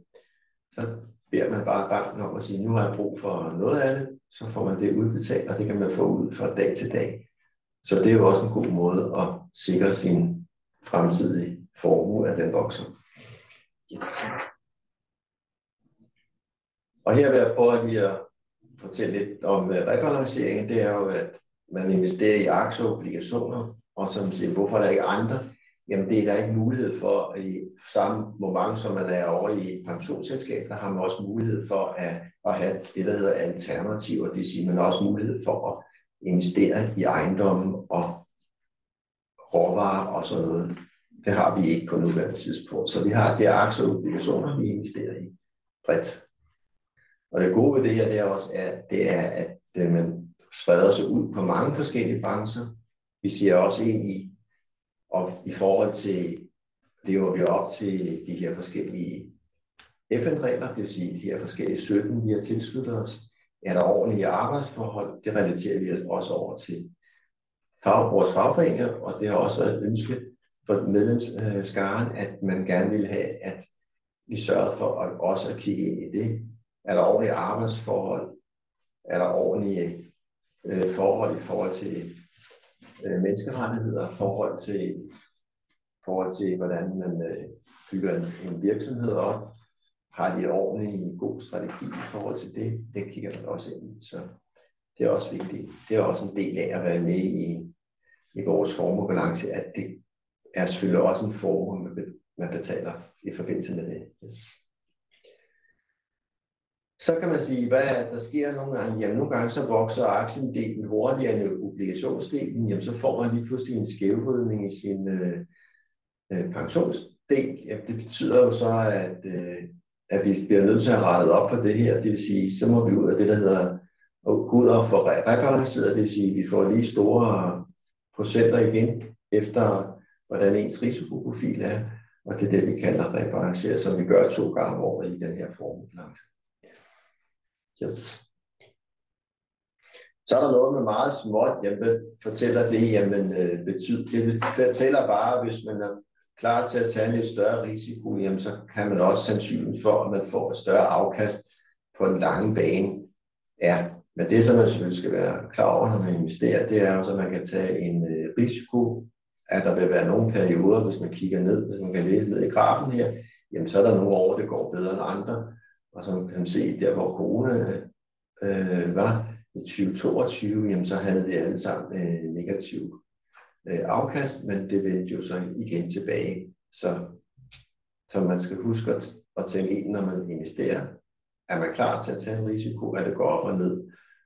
Så beder man bare banken om at sige, nu har jeg brug for noget af det, så får man det udbetalt, og det kan man få ud fra dag til dag. Så det er jo også en god måde at sikre sin fremtidige formue, at den vokser. Yes. Og her vil jeg prøve lige at fortælle lidt om rebalancering. Det er jo, at man investerer i aktier og obligationer, og som siger, hvorfor er der ikke andre? Jamen, det er der ikke mulighed for i samme moment, som man er over i et pensionsselskab, der har man også mulighed for at have det, der hedder alternativer. Det vil sige, man har også mulighed for at investere i ejendomme og råvarer og sådan noget. Det har vi ikke på nuværende tidspunkt. Så vi har det aktier og obligationer, vi investerer i bredt. Og det gode ved det her, det er, at man spreder sig ud på mange forskellige brancher. Vi ser også ind i forhold til, lever vi op til de her forskellige FN-regler, det vil sige de her forskellige 17, vi har tilsluttet os. Er der ordentlige arbejdsforhold? Det relaterer vi også over til vores fagforeninger, og det har også været et ønske for medlemsskaren, at man gerne vil have, at vi sørger for også at kigge ind i det. Er der ordentlige arbejdsforhold? Er der ordentlige forhold i forhold til menneskerettigheder, forhold til hvordan man bygger en virksomhed op? Har de ordentlig god strategi i forhold til det? Det kigger man også ind i. Så det er også vigtigt. Det er også en del af at være med i vores formuebalance, at det er selvfølgelig også en formue, man betaler i forbindelse med det. Yes. Så kan man sige, hvad der sker nogle gange. Jamen, nogle gange så vokser aktiendelen hurtigere end obligationsdelen. Jamen, så får man lige pludselig en skævvridning i sin pensionsdel. Jamen, det betyder jo så, at vi bliver nødt til at rette op på det her. Det vil sige, så må vi ud af det, der hedder gå ud og få rebalanceret. Det vil sige, at vi får lige store procenter igen, efter hvordan ens risikoprofil er. Og det er det, vi kalder rebalanceret, som vi gør 2 gange om året i den her formuebalance. Yes. Så er der noget med meget småt. Jamen, fortæller det, jamen, det fortæller bare, hvis man er klar til at tage en lidt større risiko, jamen, så kan man også sandsynligt for, at man får et større afkast på den lange bane. Ja, men det, som man selvfølgelig skal være klar over, når man investerer, det er også, at man kan tage en risiko, at der vil være nogle perioder, hvis man kigger ned, hvis man kan læse ned i grafen her, jamen, så er der nogle år, det går bedre end andre. Og som kan man se, der hvor corona var i 2022, jamen, så havde vi alle sammen negativ afkast, men det vendte jo så igen tilbage. Så man skal huske at tænke ind, når man investerer. Er man klar til at tage en risiko, at det går op og ned?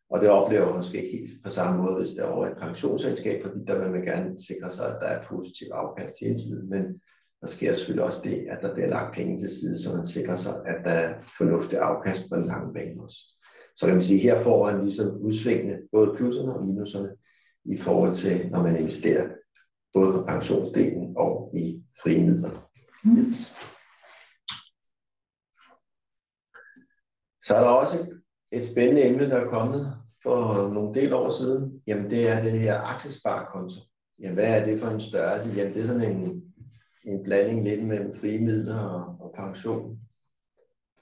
Og det oplever man måske ikke helt på samme måde, hvis det er over et pensionsselskab, fordi der vil man gerne sikre sig, at der er positiv afkast hele tiden. Men der sker selvfølgelig også det, at der bliver lagt penge til side, så man sikrer sig, at der er fornuftig afkast på den lange bane også. Så kan man sige, her får man ligesom udsvingende både plusserne og minuserne i forhold til, når man investerer både på pensionsdelen og i frie midler. Yes. Så er der også et spændende emne, der er kommet for nogle del år siden. Jamen det er det her aktiesparekonto. Jamen hvad er det for en størrelse? Jamen det er sådan en blanding lidt mellem frie midler og pension.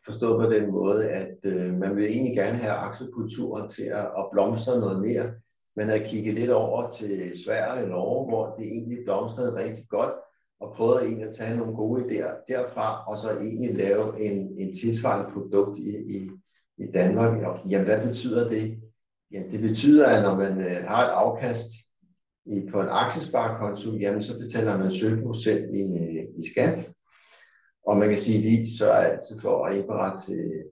Forstået på den måde, at man vil egentlig gerne have aktiekulturen til at blomstre noget mere. Man har kigget lidt over til Sverige og Norge, hvor det egentlig blomstrede rigtig godt, og prøvet egentlig at tage nogle gode idéer derfra, og så egentlig lave en tilsvarende produkt i Danmark. Og, jamen hvad betyder det? Jamen det betyder, at når man har et afkast på en aktiesparekonto, jamen så betaler man 17% i skat. Og man kan sige, at vi sørger altid for at indberette til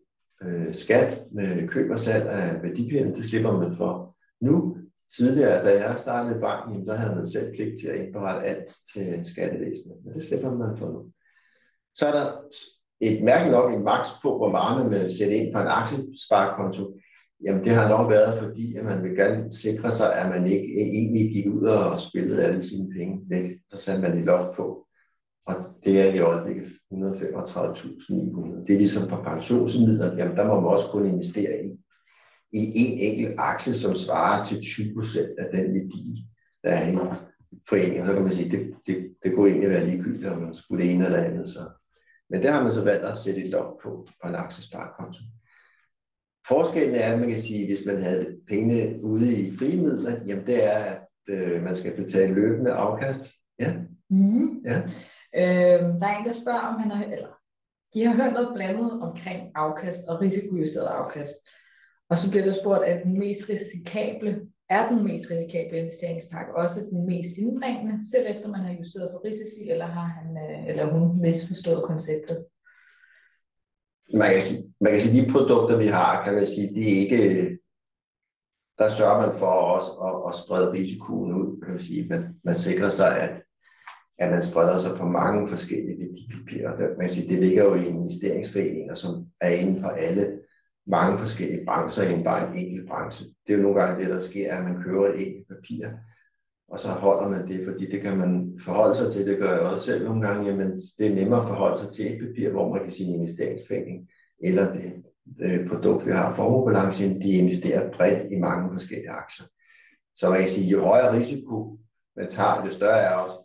skat med køb og salg af værdipapirerne. Det slipper man for nu. Tidligere, da jeg startede i banken, der havde man selv pligt til at indberette alt til skattevæsenet. Men det slipper man for nu. Så er der et mærkeligt nok en maks på, hvor meget man vil sætte ind på en aktiesparekonto. Jamen det har nok været, fordi at man vil gerne sikre sig, at man ikke egentlig gik ud og spillede alle sine penge væk. Så satte man et loft på. Og det er i øjeblikket 135.900. Det er ligesom på pensionsmidler. Jamen der må man også kun investere i en enkelt aktie, som svarer til 20% af den værdi, der er i foreningen. Så kan man sige, det kunne egentlig være ligegyldigt, om man skulle det ene eller andet. Så. Men der har man så valgt at sætte et loft på en aktiesparekonto. Forskellen er, at man kan sige, hvis man havde pengene ude i frie midler, jamen det er, at man skal betale løbende afkast. Ja. Mm. Ja. Der er en, der spørger, om de har hørt noget blandet omkring afkast og risikojusteret afkast. Og så bliver der spurgt, at den mest risikable investeringspakke også den mest indbringende, selv efter man har justeret for risici, eller har han eller hun misforstået konceptet? Man kan sige, de produkter, vi har, kan man sige, det er ikke, der sørger man for os at sprede risikoen ud, kan man sige. Man sikrer sig, at man spreder sig på mange forskellige værdipapirer. Man kan sige, det ligger jo i investeringsforeninger, som er inden for mange forskellige brancher end bare en enkelt branche. Det er jo nogle gange det, der sker, at man køber et enkelt papir, og så holder man det, fordi det kan man forholde sig til. Det gør jeg også selv nogle gange. Jamen, det er nemmere at forholde sig til et papir, hvor man kan sige en investeringsforening, eller det produkt, vi har, formuebalancen, de investerer bredt i mange forskellige aktier. Så man kan sige, jo højere risiko man tager, jo større er også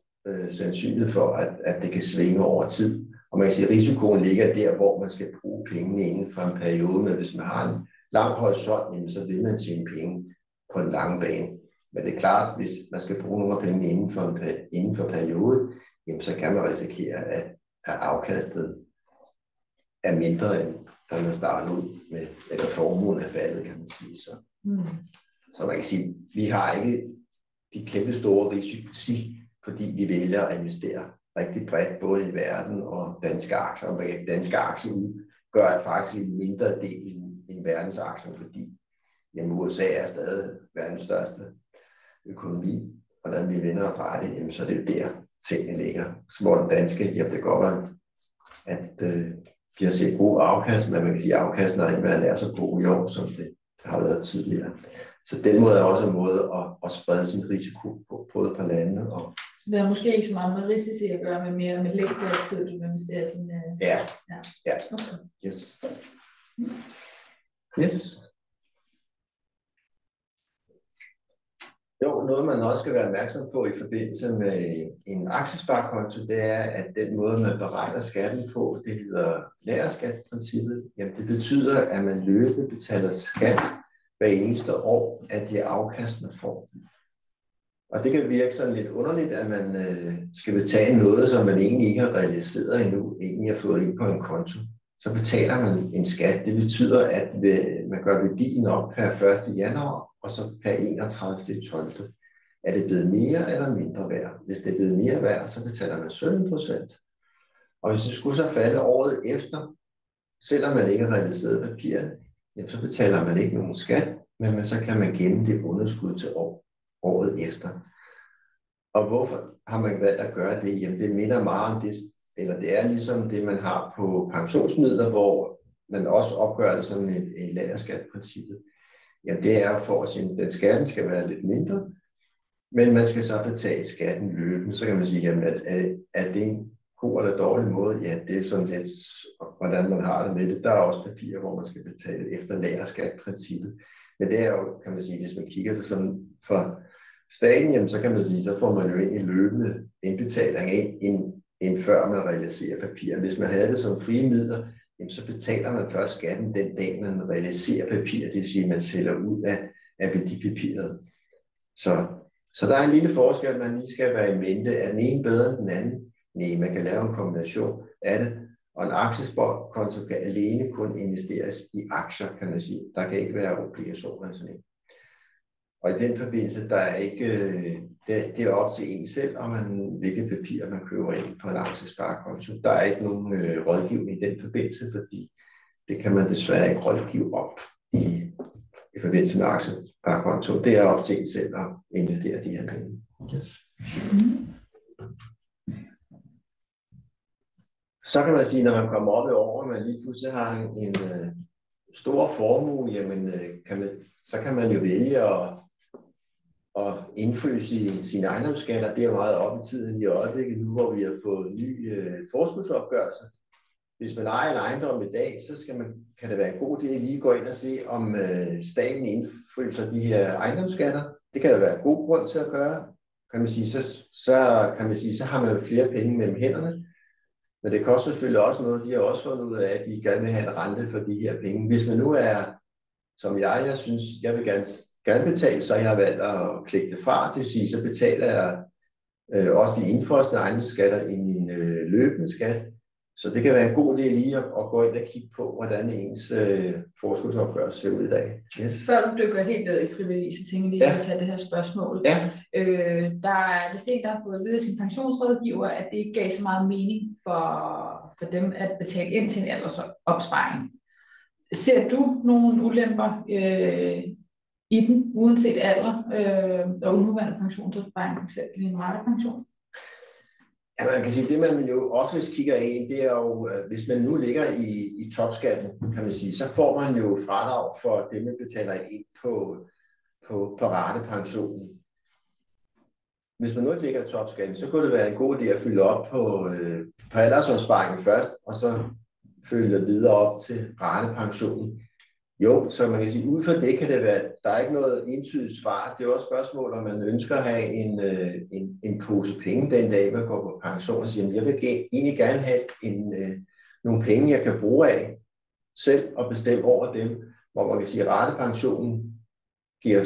sandsynlighed for, at det kan svinge over tid. Og man kan sige, at risikoen ligger der, hvor man skal bruge pengene inden for en periode. Men hvis man har en lang horisont, så vil man tjene penge på en lang bane. Men det er klart, hvis man skal bruge nogle af pengene inden for perioden, så kan man risikere, at afkastet er mindre, end da man starter ud med, eller formuen er faldet, kan man sige. Så man kan sige, vi har ikke de kæmpe store risici, fordi vi vælger at investere rigtig bredt, både i verden og danske aktier. Og danske aktier udgør faktisk en mindre del end verdensaktier, fordi USA er stadig verdens største økonomi. Hvordan vi vender fra det, så er det jo der, tingene ligger. Så hvor den danske, det kan godt være, at de har set gode afkast, men man kan sige, at afkasten har ikke været så god i år, som det har været tidligere. Så den måde er også en måde at sprede sin risiko på, både på landet. Så det er måske ikke så meget med risici at gøre, med mere med længde af tid, du investerer din... Ja. Okay. Yes. Yes. Jo, noget man også skal være opmærksom på i forbindelse med en aktiesparekonto, det er, at den måde, man beregner skatten på, det hedder lagerskatprincippet. Jamen, det betyder, at man løbende betaler skat hver eneste år af de afkast, man får. Og det kan virke sådan lidt underligt, at man skal betale noget, som man egentlig ikke har realiseret endnu, egentlig har fået ind på en konto. Så betaler man en skat. Det betyder, at man gør værdien op per 1. januar, og så per 31.12. Er det blevet mere eller mindre værd? Hvis det er blevet mere værd, så betaler man 17%. Og hvis det skulle så falde året efter, selvom man ikke har realiseret papiret, så betaler man ikke nogen skat, men så kan man gemme det underskud til året efter. Og hvorfor har man valgt at gøre det? Jamen det minder meget om det, eller det er ligesom det, man har på pensionsmidler, hvor man også opgør det som et lagerskatprincippet. Jamen det er for at sige, at skatten skal være lidt mindre, men man skal så betale skatten løbende. Så kan man sige, jamen, at det en god eller dårlig måde? Ja, det er sådan lidt, hvordan man har det med det. Der er også papirer, hvor man skal betale efter lagerskatprincippet. Men det er jo, kan man sige, hvis man kigger det sådan for staten, jamen, så kan man sige, så får man jo egentlig løbende indbetaling ind før man realiserer papirer. Hvis man havde det som frie midler, jamen, så betaler man først skatten den dag, man realiserer papir. Det vil sige, at man sælger ud af værdipapiret. Så der er en lille forskel, man lige skal være i mente. Er den ene bedre end den anden? Nej, man kan lave en kombination af det. Og en aktiekonto kan alene kun investeres i aktier, kan man sige. Der kan ikke være obligationer sådan en. Og i den forbindelse, der er ikke, det er op til en selv, hvilke papirer man køber ind på en aktiesparekonto. Der er ikke nogen rådgivning i den forbindelse, fordi det kan man desværre ikke rådgive op i forbindelse med aktiesparekonto. Det er op til en selv at investere de her penge. Yes. Så kan man sige, når man kommer op i år, og man lige pludselig har en stor formue, jamen, så kan man jo vælge at indfryse sine ejendomsskatter. Det er meget op i tiden i øjeblikket nu, hvor vi har fået ny forskudsopgørelse. Hvis man ejer en ejendom i dag, så kan det være en god idé at lige gå ind og se, om staten indfryser de her ejendomsskatter. Det kan der være god grund til at gøre. Kan man sige, så har man flere penge mellem hænderne. Men det koster selvfølgelig også noget. De har også fundet ud af, at de gerne vil have en rente for de her penge. Hvis man nu er, som jeg synes, jeg vil gerne betale, så jeg har valgt at klikke det fra. Det vil sige, så betaler jeg også de indfrosne ejendomsskatter i min løbende skat. Så det kan være en god idé lige at gå ind og kigge på, hvordan ens forskudsopgørelse ser ud i dag. Yes. Før du dykker helt ned i frivillige, så tænker vi at tage det her spørgsmål. Ja. Der er vist en, der har fået at vide af sin pensionsrådgiver, at det ikke gav så meget mening for dem at betale ind til en aldersopsparing. Ser du nogle ulemper i den, uanset alder og unødvendig pensionsopsparing, f.eks. i en ratepension? Ja, man kan sige, det man jo oftest kigger ind, det er jo, hvis man nu ligger i topskatten, kan man sige, så får man jo fradrag for det, man betaler ind på ratepensionen. Hvis man nu ikke ligger i topskatten, så kunne det være en god idé at fylde op på aldersopsparingen først, og så følge videre op til ratepensionen. Jo, så man kan sige, ud fra det kan det være, der er ikke noget entydigt svar. Det er også et spørgsmål, om man ønsker at have en pose penge den dag, man går på pension og siger, jeg vil egentlig gerne have nogle penge, jeg kan bruge af selv og bestemme over dem, hvor man kan sige, at ratepensionen giver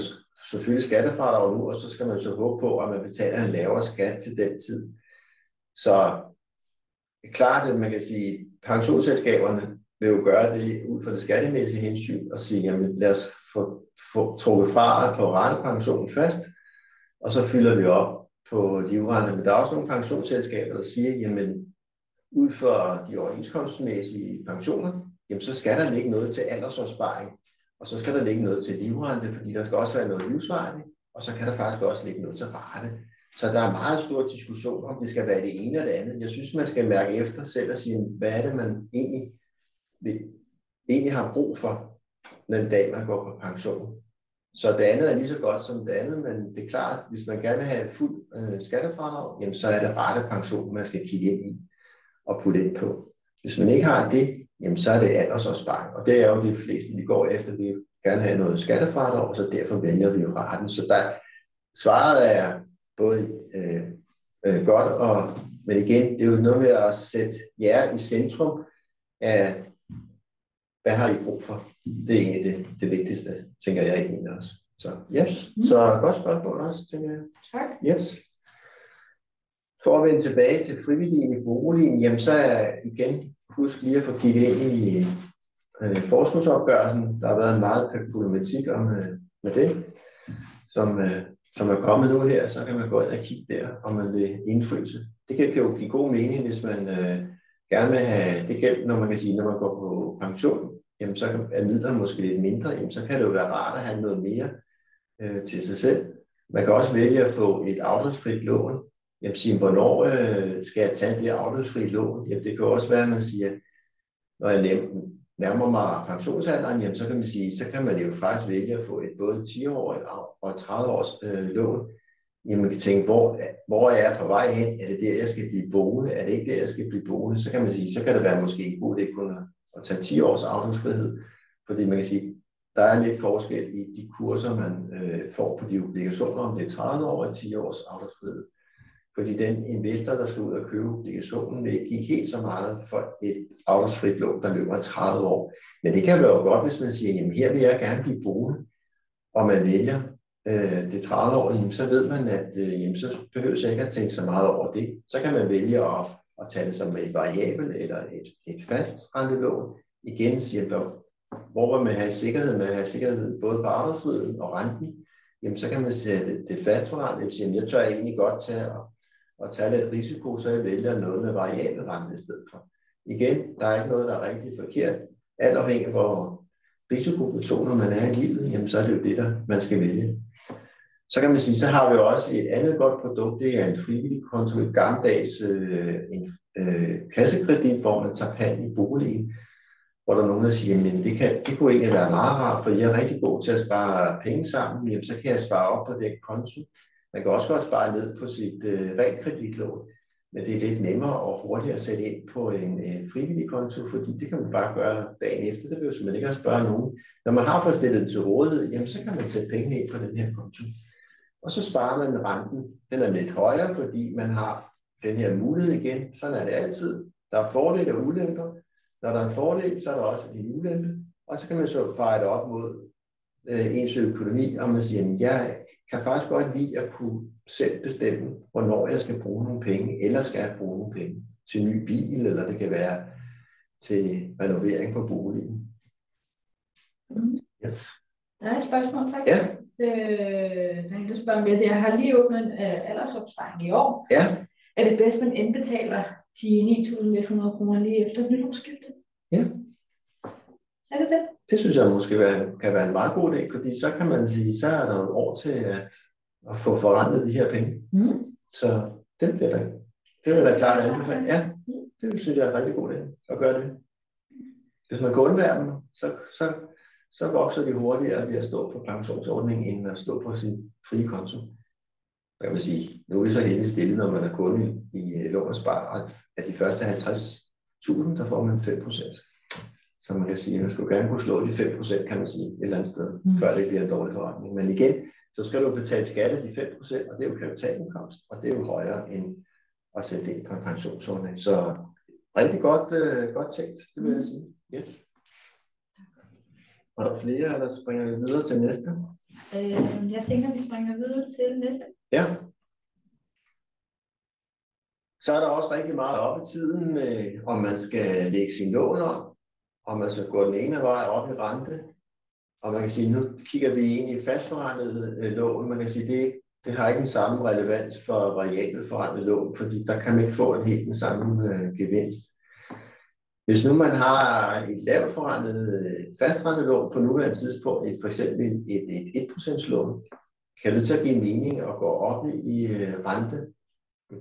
selvfølgelig skattefradrag nu, og så skal man så håbe på, at man betaler en lavere skat til den tid. Så det er klart, at man kan sige, at pensionsselskaberne vil jo gøre det ud fra det skattemæssige hensyn og sige, jamen lad os få trukket fra på ratepensionen først, og så fylder vi op på livrente. Men der er også nogle pensionsselskaber, der siger, jamen ud fra de overenskomstmæssige pensioner, jamen så skal der ligge noget til aldersopsparing, og så skal der ligge noget til livrente, fordi der skal også være noget livsvarigt, og så kan der faktisk også ligge noget til rate. Så der er meget stor diskussion om, det skal være det ene eller det andet. Jeg synes, man skal mærke efter selv og sige, hvad er det, man egentlig har brug for, den dag man går på pension. Så det andet er lige så godt som det andet, men det er klart, at hvis man gerne vil have fuld skattefradrag, jamen så er det ratepension, man skal kigge ind i og putte ind på. Hvis man ikke har det, jamen så er det aldersopsparing, og det er jo de fleste, vi går efter. Vi vil gerne have noget skattefradrag, og så derfor vælger vi jo raten. Så svaret er både godt, men igen, det er jo noget med at sætte jer i centrum af, hvad har I brug for? Det er egentlig det vigtigste, tænker jeg egentlig også. Så yes, så godt spørgsmål også, tænker jeg. Tak. Yes. For at vende tilbage til frivillige i boligen, jamen så er igen, husk lige at få kigget ind i forskningsopgørelsen. Der har været en meget problematik med det, som er kommet nu her, så kan man gå ind og kigge der, om man vil indflydelse. Det kan jo give god mening, hvis man gerne vil have det gæld, når man kan sige, når man går på pension, jamen så er midlerne måske lidt mindre, jamen så kan det jo være rart at have noget mere til sig selv. Man kan også vælge at få et afdragsfrit lån. Jamen sige, hvornår skal jeg tage det afdragsfri lån? Jamen det kan også være, at man siger, når jeg nærmer mig pensionsalderen, jamen så kan man sige, så kan man jo faktisk vælge at få et både 10-årigt og 30-års lån. Jamen man kan tænke, hvor er jeg på vej hen? Er det der, jeg skal blive boende? Er det ikke der, jeg skal blive boende? Så kan man sige, så kan det være måske ikke god idé kun at tage 10 års afdragsfrihed, fordi man kan sige, der er lidt forskel i de kurser, man får på de obligationer, om det er 30 år og 10 års afdragsfrihed. Fordi den investor, der skal ud og købe obligationen, vil ikke give helt så meget for et afdragsfrit lån, der løber 30 år. Men det kan være jo godt, hvis man siger, jamen her vil jeg gerne blive boende, og man vælger det 30 år, jamen, så ved man, at jamen, så behøver jeg ikke at tænke så meget over det. Så kan man vælge at tage det som et variabel eller et fast rentelån. Igen siger der, hvor man have sikkerhed, man have sikkerhed både på afdragsfriheden og renten, jamen så kan man sætte det fast for renten, jamen jeg tør egentlig godt tage lidt risiko, så jeg vælger noget med variabel rente i stedet for. Igen, der er ikke noget, der er rigtig forkert. Alt afhængig af, hvor risikobetonet man er i livet, jamen så er det jo det, der man skal vælge. Så kan man sige, så har vi også et andet godt produkt, det er en frivillig konto, et gammeldags kassekredit, hvor man tager pant i boligen, hvor der er nogen, der siger, men det kunne egentlig være meget rart, for jeg er rigtig god til at spare penge sammen, jamen så kan jeg spare op på den konto. Man kan også godt spare ned på sit realkreditlån, men det er lidt nemmere og hurtigere at sætte ind på en frivillig konto, fordi det kan man bare gøre dagen efter, det behøver man ikke at spørge nogen. Når man har fået stillet den til rådighed, jamen så kan man sætte penge ind på den her konto. Og så sparer man renten. Den er lidt højere, fordi man har den her mulighed igen. Sådan er det altid. Der er fordele og ulemper. Når der er en fordel, så er der også en ulempe. Og så kan man så feje det op mod ens økonomi, og man siger, at jeg kan faktisk godt lide at kunne selv bestemme, hvornår jeg skal bruge nogle penge, eller skal jeg bruge nogle penge til en ny bil, eller det kan være til renovering på boligen. Yes. Der er et spørgsmål faktisk. Ja. Der er en, der spørger med det. Jeg har lige åbnet en aldersopsparing i år. Ja. Er det bedst, man indbetaler de 9.100 kroner lige efter nytårsskiftet? Ja. Er det det? Det synes jeg måske kan være en meget god idé, fordi så kan man sige, så er der et år til at få forrentet de her penge. Mm. Så det bliver da. Det vil da klart anbefale. Ja, det synes jeg er en rigtig god idé at gøre det. Hvis man kan undvære dem, så vokser de hurtigere ved at stå på pensionsordningen, end at stå på sin frie konto. Jeg vil sige, nu er vi så heldig stillet, når man er kunde i lån og spar, at de første 50.000, der får man 5%. Så man kan sige, at man skulle gerne kunne slå de 5%, kan man sige, et eller andet sted, før det bliver en dårlig forretning. Men igen, så skal du betale skat af de 5%, og det er jo kapitalindkomst, og det er jo højere end at sætte det på en pensionsordning. Så rigtig godt tænkt, det vil jeg sige. Yes. Og der flere, eller springer vi videre til næste? Jeg tænker, vi springer videre til næste. Ja. Så er der også rigtig meget op i tiden med, om man skal lægge sin lån om man skal gå den ene vej op i rente. Og man kan sige, nu kigger vi ind i fastforrentet lån. Man kan sige, det har ikke den samme relevans for variabelt forrentet lån, fordi der kan man ikke få en helt den samme gevinst. Hvis nu man har et lavt forrentet fastrentet lån på nuværende tidspunkt, for eksempel et 1% lån, kan det så give mening at gå op i rente?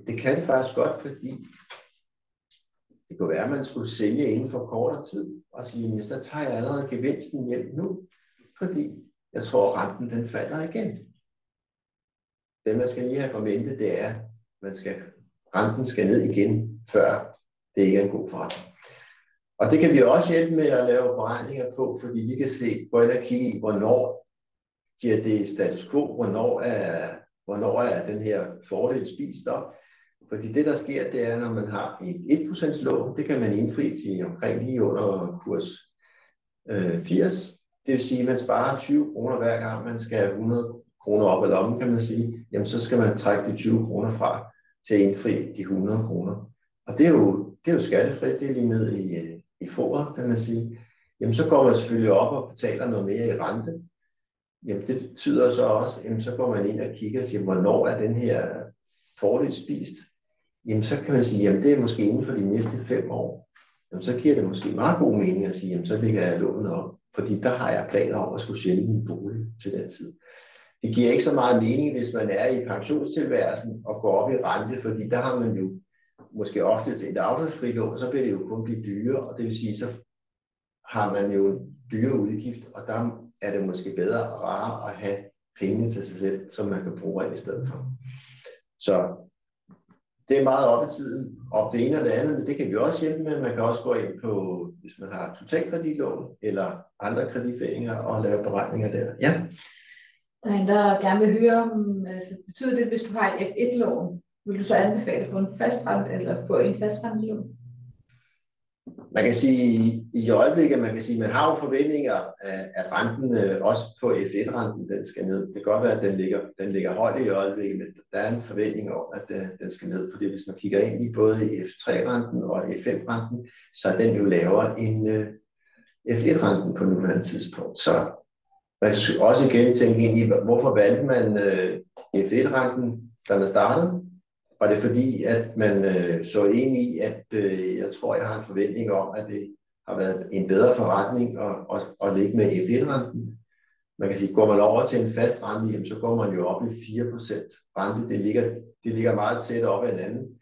Det kan det faktisk godt, fordi det kunne være, at man skulle sælge inden for kortere tid og sige, så tager jeg allerede gevinsten hjem nu, fordi jeg tror, at renten den falder igen. Det, man skal lige have forventet, det er, at renten skal ned igen, før det ikke er en god forretning. Og det kan vi også hjælpe med at lave beregninger på, fordi vi kan gå ind og kigge i, hvornår giver det status quo, hvornår er den her fordel spist op. Fordi det, der sker, det er, når man har et 1% lån, det kan man indfri til omkring lige under kurs 80. Det vil sige, at man sparer 20 kroner hver gang, man skal have 100 kroner op ad lommen, kan man sige. Jamen, så skal man trække de 20 kroner fra til at indfri de 100 kroner. Og det er jo skattefrit, det er lige ned i foret, kan man sige. Jamen, så går man selvfølgelig op og betaler noget mere i rente. Jamen, det betyder så også, jamen, så går man ind og kigger og siger, hvornår er den her fordel spist? Jamen, så kan man sige, jamen, det er måske inden for de næste 5 år. Jamen, så giver det måske meget god mening at sige, jamen, så lægger jeg lånet op, fordi der har jeg planer om at skulle sælge min bolig til den tid. Det giver ikke så meget mening, hvis man er i pensionstilværelsen og går op i rente, fordi der har man jo måske ofte til et afdragsfrit lån, så bliver det jo kun blive dyrere, og det vil sige, så har man jo en dyre udgift, og der er det måske bedre og rarere at have penge til sig selv, som man kan bruge af i stedet for. Så det er meget op i tiden, og det ene og det andet, men det kan vi også hjælpe med. Man kan også gå ind på, hvis man har totalkreditlån eller andre kreditforeninger og lave beregninger der. Ja. Der er en, der gerne vil høre, altså, betyder det, hvis du har et F1-lån, vil du så anbefale at få en fastrente eller få en fastrentelån? Man kan sige, i øjeblikket, man har jo forventninger af renten, også på F1-renten, den skal ned. Det kan godt være, at den ligger højt i øjeblikket, men der er en forventning om, at den skal ned. Fordi hvis man kigger ind i både F3-renten og F5-renten, så er den jo lavere end F1-renten på nuværende tidspunkt. Så man kan også igen tænke ind i, hvorfor valgte man F1-renten, da man startede? Og det er fordi, at man så ind i, at jeg tror, jeg har en forventning om, at det har været en bedre forretning at ligge med F1-renten. Man kan sige, går man over til en fast rente, jamen, så går man jo op i 4% rente. Det ligger meget tæt op ad hinanden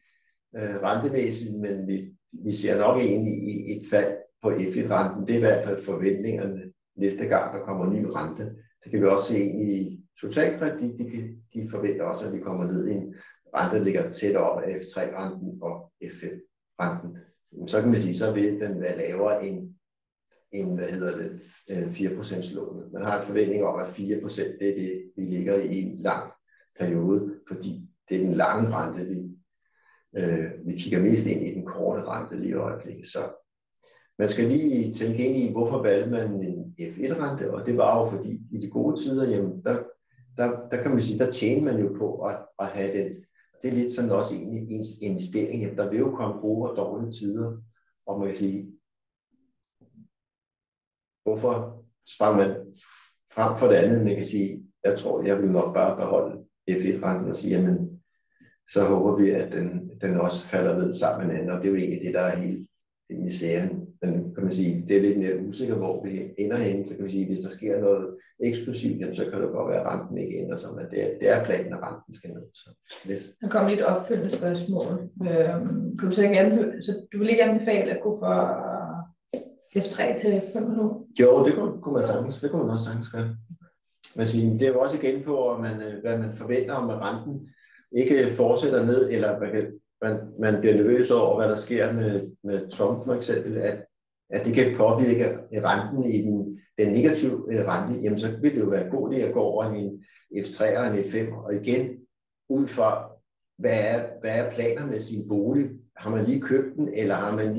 rentemæssigt, men vi ser nok egentlig i et fald på F1-renten. Det er i hvert fald forventningerne næste gang, der kommer ny rente. Det kan vi også se i totalkredit. De forventer også, at vi kommer ned i en rente, der ligger tæt op af F3-renten og F5-renten. Så kan man sige, så vil den være lavere end 4% lånet. Man har en forventning om, at 4% det er det, vi ligger i en lang periode, fordi det er den lange rente, vi kigger mest ind i den korte rente lige i øjeblikket. Så man skal lige tænke ind i, hvorfor valgte man en F1-rente, og det var jo fordi i de gode tider, jamen der kan man sige, der tjener man jo på at have den. Det er lidt sådan også ens investering. Jamen, der vil jo komme gode og dårlige tider, og man kan sige, hvorfor sprang man frem for det andet? Man kan sige, jeg tror, jeg vil nok bare beholde F1-renten og sige, jamen, så håber vi, at den også falder ned sammen med hinanden, og det er jo egentlig det, der er hele misæren. Men kan man sige, det er lidt mere usikker, hvor vi ender henne. Så kan man sige, hvis der sker noget eksplosivt, jamen, så kan det godt være, at renten ikke ændrer sig, men det er planen, at renten skal ned. Så, der kommer lidt opfølgende spørgsmål. Kan du så ikke så du vil ikke anbefale at gå fra F3 til F5 nu? Jo, det kunne man sagtens. Det kunne man også sagtens gøre. Men det er jo også igen på, hvad man forventer om, at renten ikke fortsætter ned, eller man bliver nervøs over, hvad der sker med Trump for eksempel, at det kan påvirke renten i den negative rente, jamen så vil det jo være god idé at gå over i en F3 og en F5, og igen ud fra, hvad er planer med sin bolig? Har man lige købt den, eller har man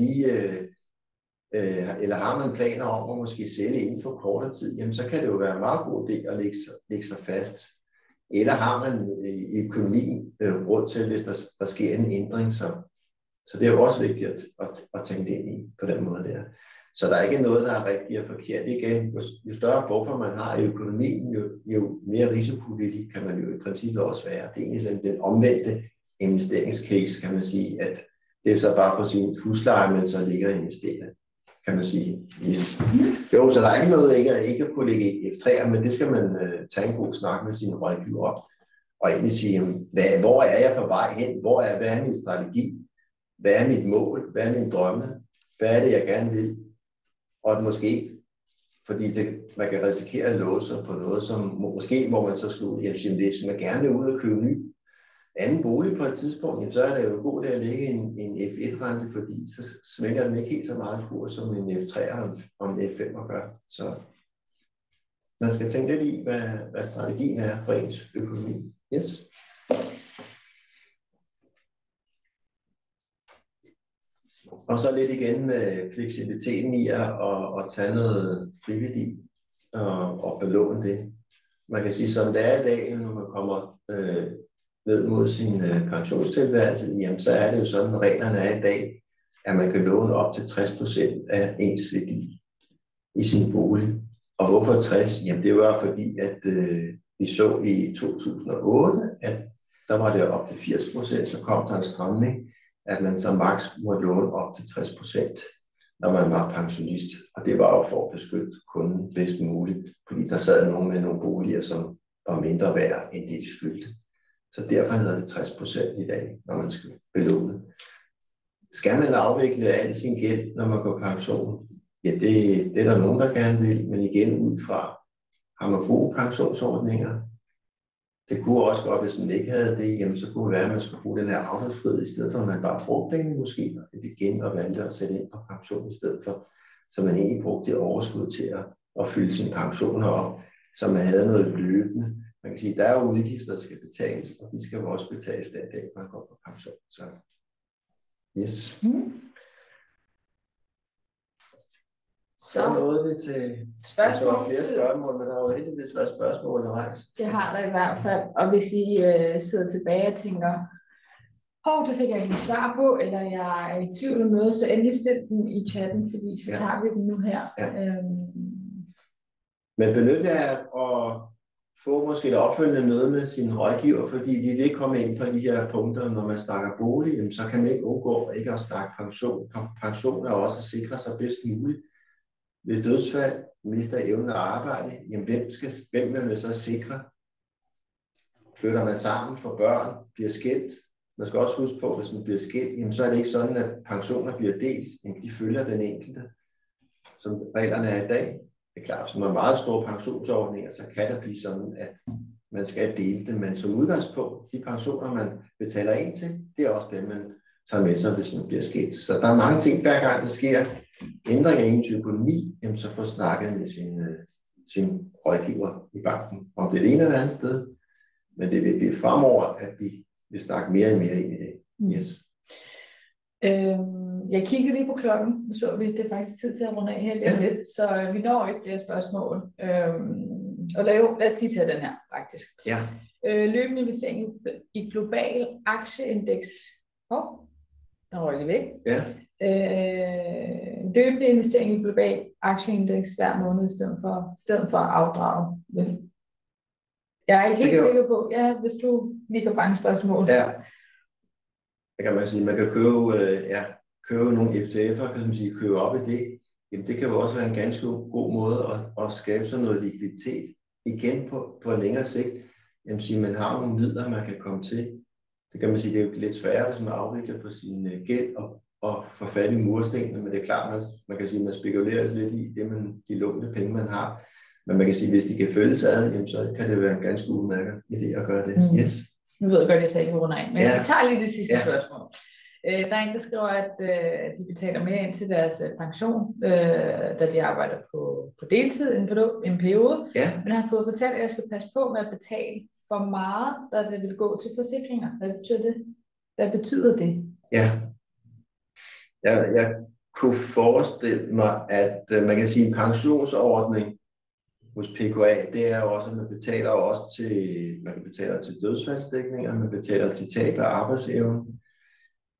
eller har man planer om at måske sælge inden for kortere tid, jamen så kan det jo være en meget god idé at lægge sig fast. Eller har man i økonomien råd til, hvis der sker en ændring, så det er jo også vigtigt at tænke det ind i på den måde der. Så der er ikke noget, der er rigtigt og forkert. Igen, jo større buffer man har i økonomien, jo mere risikovillig kan man jo i princippet også være. Det er egentlig sådan den omvendte investeringscase, kan man sige, at det er så bare på sin husleje, men så ligger investeret, kan man sige. Yes. Jo, så der er ikke noget ikke at kunne lægge i F3'er, men det skal man tage en god snak med sine rådgiver op, og egentlig sige, hvor er jeg på vej hen? Hvad er min strategi? Hvad er mit mål? Hvad er mine drømme? Hvad er det, jeg gerne vil? Og måske, fordi man kan risikere at låse på noget, som måske må man så slå i hvis man gerne vil ud og købe ny anden bolig på et tidspunkt, så er det jo godt at lægge en F1-rente, fordi så svinger den ikke helt så meget kurs, som en F3 og en F5 gør. Så man skal tænke lidt i, hvad strategien er for ens økonomi. Yes. Og så lidt igen med fleksibiliteten i at tage noget friværdi og belåne det. Man kan sige, som det er i dag, når man kommer ned mod sin pensionstilværelse, jamen så er det jo sådan, at reglerne er i dag, at man kan låne op til 60% af ens værdi i sin bolig. Og hvorfor 60? Jamen det var fordi, at vi så i 2008, at der var det op til 80%, så kom der en stramning, at man som maks måtte låne op til 60%, når man var pensionist. Og det var jo for at beskytte kunden bedst muligt, fordi der sad nogen med nogle boliger, som var mindre værd, end det de skyldte. Så derfor hedder det 60% i dag, når man skal belåne. Skal man afvikle al sin gæld, når man går på pension? Ja, det er der nogen, der gerne vil, men igen ud fra, har man gode pensionsordninger? Det kunne også godt, hvis man ikke havde det, jamen så kunne det være, at man skulle bruge den her afdragsfrihed, i stedet for, at man bare brugte penge måske, igen og valgte at sætte ind på pension i stedet for, så man egentlig brugte det overskud til at fylde sine pensioner op, så man havde noget løbende. Man kan sige, at der er jo udgifter, der skal betales, og de skal jo også betales den dag, man går på pension. Så yes. Så nåede vi til spørgsmål. Flere spørgsmål, men der er jo heldigvis været spørgsmål undervejs. Det har der i hvert fald. Og hvis I sidder tilbage og tænker, det fik jeg ikke svar på, eller jeg er i tvivl om noget, så endelig send dem i chatten, fordi så tager vi dem nu her. Ja. Men benyt jer at få måske et opfølgende møde med sin rådgiver, fordi vi vil komme ind på de her punkter, når man snakker bolig, så kan man ikke undgå ikke at snakke pension. Pension er også at sikre sig bedst muligt. Ved dødsfald mister evnen at arbejde, jamen hvem vil man så sikre? Flytter man sammen for børn, bliver skilt? Man skal også huske på, at hvis man bliver skilt, jamen så er det ikke sådan, at pensioner bliver delt. Jamen de følger den enkelte, som reglerne er i dag. Det er klart, hvis man har meget store pensionsordninger, så kan det blive sådan, at man skal dele det. Men som udgangspunkt, de pensioner, man betaler ind til, det er også dem, man tager med sig, hvis man bliver skilt. Så der er mange ting, hver gang der sker ændring af ens økonomi, jamen så får snakket med sin rådgiver i banken, om det er det ene eller andet sted. Men det vil blive fremover, at vi vil snakke mere og mere ind i det. Yes. Jeg kiggede lige på klokken, og så vi, det er faktisk tid til at runde af her lidt, så vi når ikke flere spørgsmål. Og lad os lige tage den her, faktisk. Ja. Løbende investering i global aktieindeks. Der røg det væk. Ja. Løbende investering i global aktieindeks hver måned, i stedet for at afdrage. Jeg er ikke helt sikker på, hvis du lige kan fange spørgsmål. Ja. Det kan man sige, man kan købe nogle FTF'er, kan man sige, købe op i det. Jamen, det kan jo også være en ganske god måde at skabe sådan noget likviditet. Igen på længere sigt, jamen sige, man har nogle midler, man kan komme til. Det kan man sige, det er jo lidt sværere, hvis man afvikler på sin gæld og får fat i murstenene, men det er klart, man kan sige, at man spekulerer lidt i det, de lånte penge, man har. Men man kan sige, at hvis de kan følges ad, jamen, så kan det være en ganske udmærket idé at gøre det. Yes. Nu ved jeg godt, at jeg sagde ikke runder af, men jeg tager lige det sidste spørgsmål. Der er en, der skriver, at de betaler mere ind til deres pension, da de arbejder på deltid en periode. Ja, Men jeg har fået fortalt, at jeg skal passe på med at betale for meget, da det vil gå til forsikringer. Hvad betyder det? Hvad betyder det? ja. Jeg kunne forestille mig, at man kan sige, en pensionsordning hos PKA, det er jo også, at man betaler også til dødsfaldsdækninger, man betaler til tab af arbejdsevne.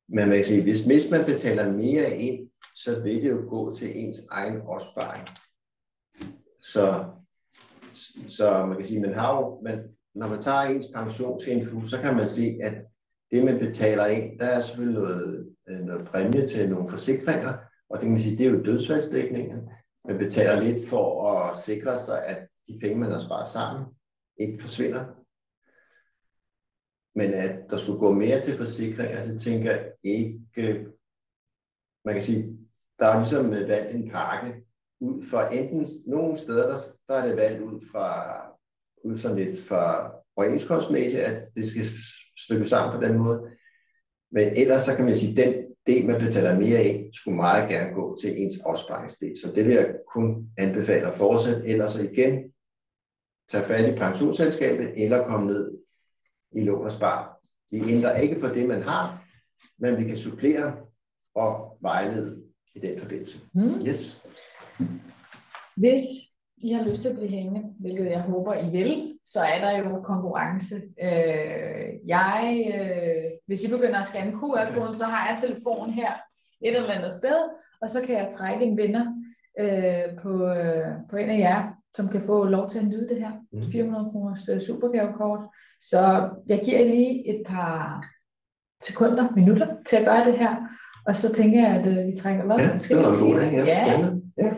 Men man kan sige, hvis man betaler mere ind, så vil det jo gå til ens egen opsparing. Så man kan sige, når man tager ens pensionsinfo, så kan man se, at det, man betaler ind, der er selvfølgelig noget præmie til nogle forsikringer, og det kan man sige, det er jo dødsfaldsdækninger. Man betaler lidt for at sikre sig, at de penge, man har sparet sammen, ikke forsvinder. Men at der skulle gå mere til forsikringer, det tænker jeg ikke. Man kan sige, der er ligesom valgt en pakke ud fra enten nogle steder, der er det valgt ud sådan lidt fra overenskomstmæssigt, at det skal stykke sammen på den måde. Men ellers så kan man sige, at den del, man betaler mere ind, skulle meget gerne gå til ens opsparingsdel. Så det vil jeg kun anbefale at fortsætte. Ellers så igen tage fat i pensionsselskabet eller komme ned i lån og spar. Vi ændrer ikke på det, man har, men vi kan supplere og vejlede i den forbindelse. Yes. Hvis I har lyst til at blive hængende, hvilket jeg håber, I vil, så er der jo konkurrence. Hvis I begynder at scanne QR-koden, så har jeg telefonen her et eller andet sted, og så kan jeg trække en vinder på en af jer, som kan få lov til at nyde det her. 400 kroners supergavekort. Så jeg giver jer lige et par sekunder, minutter til at gøre det her, og så tænker jeg, at vi trækker lod. Ja, det var god, ja.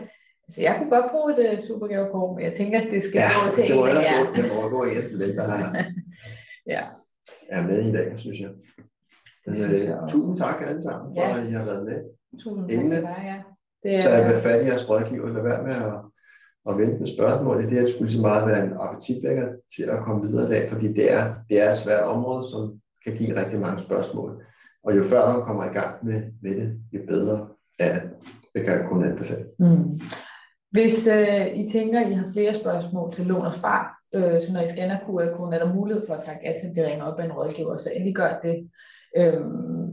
Altså, jeg kunne godt bruge et supergavekort, men jeg tænker, at det skal gå til en af jer. Det må gå efter den, der er med i dag, synes jeg. Tusind tak alle sammen, for at I har været med. Tusind tak for dig, ja. Så jeg vil fat i jeres rådgiver, lad være med at vente med spørgsmål. Det skulle så meget være en appetitvækker til at komme videre i dag, fordi det er et svært område, som kan give rigtig mange spørgsmål. Og jo før man kommer i gang med det, jo bedre er det. Det kan jeg kun anbefale. Hvis I tænker, at I har flere spørgsmål til lån og spar, så når I scanner QR-koden, er der mulighed for at tage ja til at blive ringet op af en rådgiver, så endelig gør det.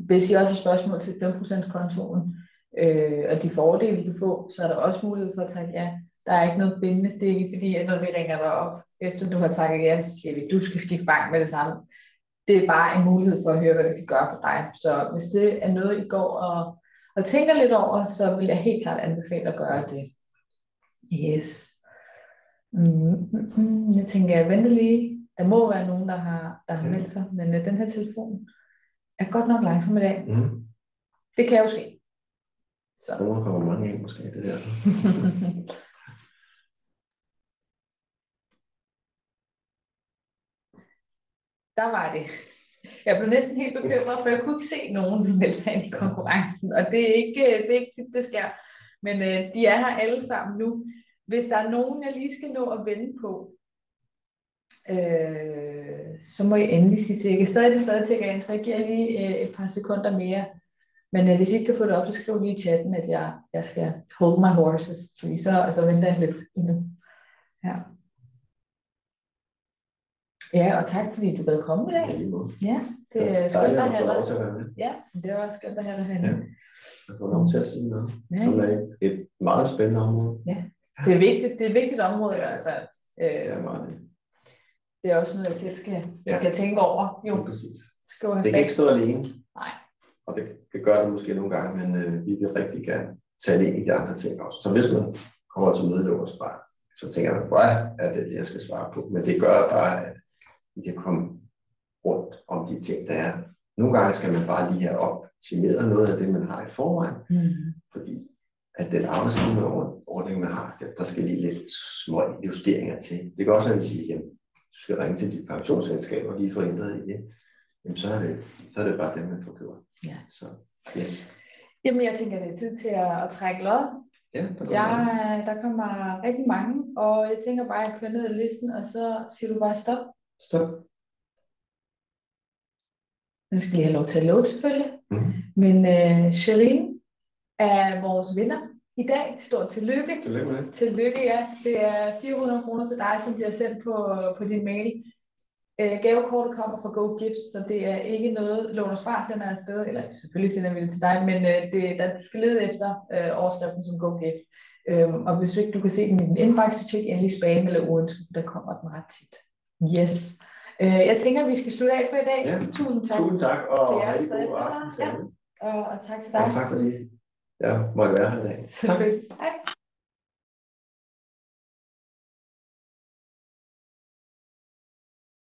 Hvis I også har spørgsmål til 5%-kontoen og de fordele, I kan få, så er der også mulighed for at tage ja. Der er ikke noget bindende. Det er ikke fordi, at når vi ringer dig op, efter du har takket ja, så siger vi, at du skal skifte bank med det samme. Det er bare en mulighed for at høre, hvad det kan gøre for dig. Så hvis det er noget, I går og tænker lidt over, så vil jeg helt klart anbefale at gøre det. Yes. Jeg tænker, jeg venter lige. Der må være nogen, der har meldt sig, men den her telefon er godt nok langsom i dag. Det kan jo ske. Så der kommer mange ind måske, det der. Der var det. Jeg blev næsten helt bekymret, for jeg kunne ikke se nogen melde sig ind i konkurrencen, og det er ikke tit, det sker. Men de er her alle sammen nu. Hvis der er nogen, jeg lige skal nå at vende på, så må jeg endelig sige til. Jeg kan stadig tække ind, så jeg giver lige et par sekunder mere. Men hvis I ikke kan få det op, så skriv lige i chatten, at jeg skal hold my horses, fordi så venter jeg lidt endnu. Ja. Ja, og tak fordi du gad komme i dag. Ja, det er skønt at have dig. Ja, det er også skønt at have dig herinde. Jeg får lov til at sige noget. Som er et meget spændende område. Ja, det er vigtigt. Det er et vigtigt område i hvert fald. Det er meget. Det er også noget, jeg selv skal tænke over. Jo, præcis. Det kan ikke stå alene. Nej. Og det gør det måske nogle gange, men vi vil rigtig gerne tage det ind i de andre ting også. Så hvis man kommer til møde og svarer, så tænker man, hvad er det, jeg skal svare på? Men det gør bare, at vi kan komme rundt om de ting, der er. Nogle gange skal man bare lige have optimeret noget af det, man har i forvejen. Fordi at den arbejdsgiverordning, man har, der skal lige lidt små justeringer til. Det kan også være, at vi siger, at du skal ringe til dit pensionsselskab og lige få ændret i det. Jamen, så er det bare det, man får gjort. Ja. Så, yes. Jamen, jeg tænker, det er tid til at trække lod. Ja, der kommer rigtig mange, og jeg tænker bare, at jeg kører ned ad listen, og så siger du bare stop. Stop. Den skal lige have lov til at love selvfølgelig. Mm. Men Sherin er vores vinder i dag. Stort tillykke. Tillykke med det. Tillykke, ja. Det er 400 kroner til dig, som bliver sendt på din mail. Gavekortet kommer fra Go Gifts, så det er ikke noget, Lån og Spar sender afsted, eller selvfølgelig sender vi det til dig, men du skal lede efter overskriften som Go Gift. Og hvis ikke du kan se den i din indbakke, så tjek endelig spam eller uønsket, for der kommer den ret tit. Yes. Jeg tænker, vi skal slutte af for i dag. Ja. Tusind tak. Tusind tak, og til jer, rigtig der god sidder aften. der. Ja. Og tak til dig. Og tak fordi jeg måtte være her i dag. Selvfølgelig. Hej.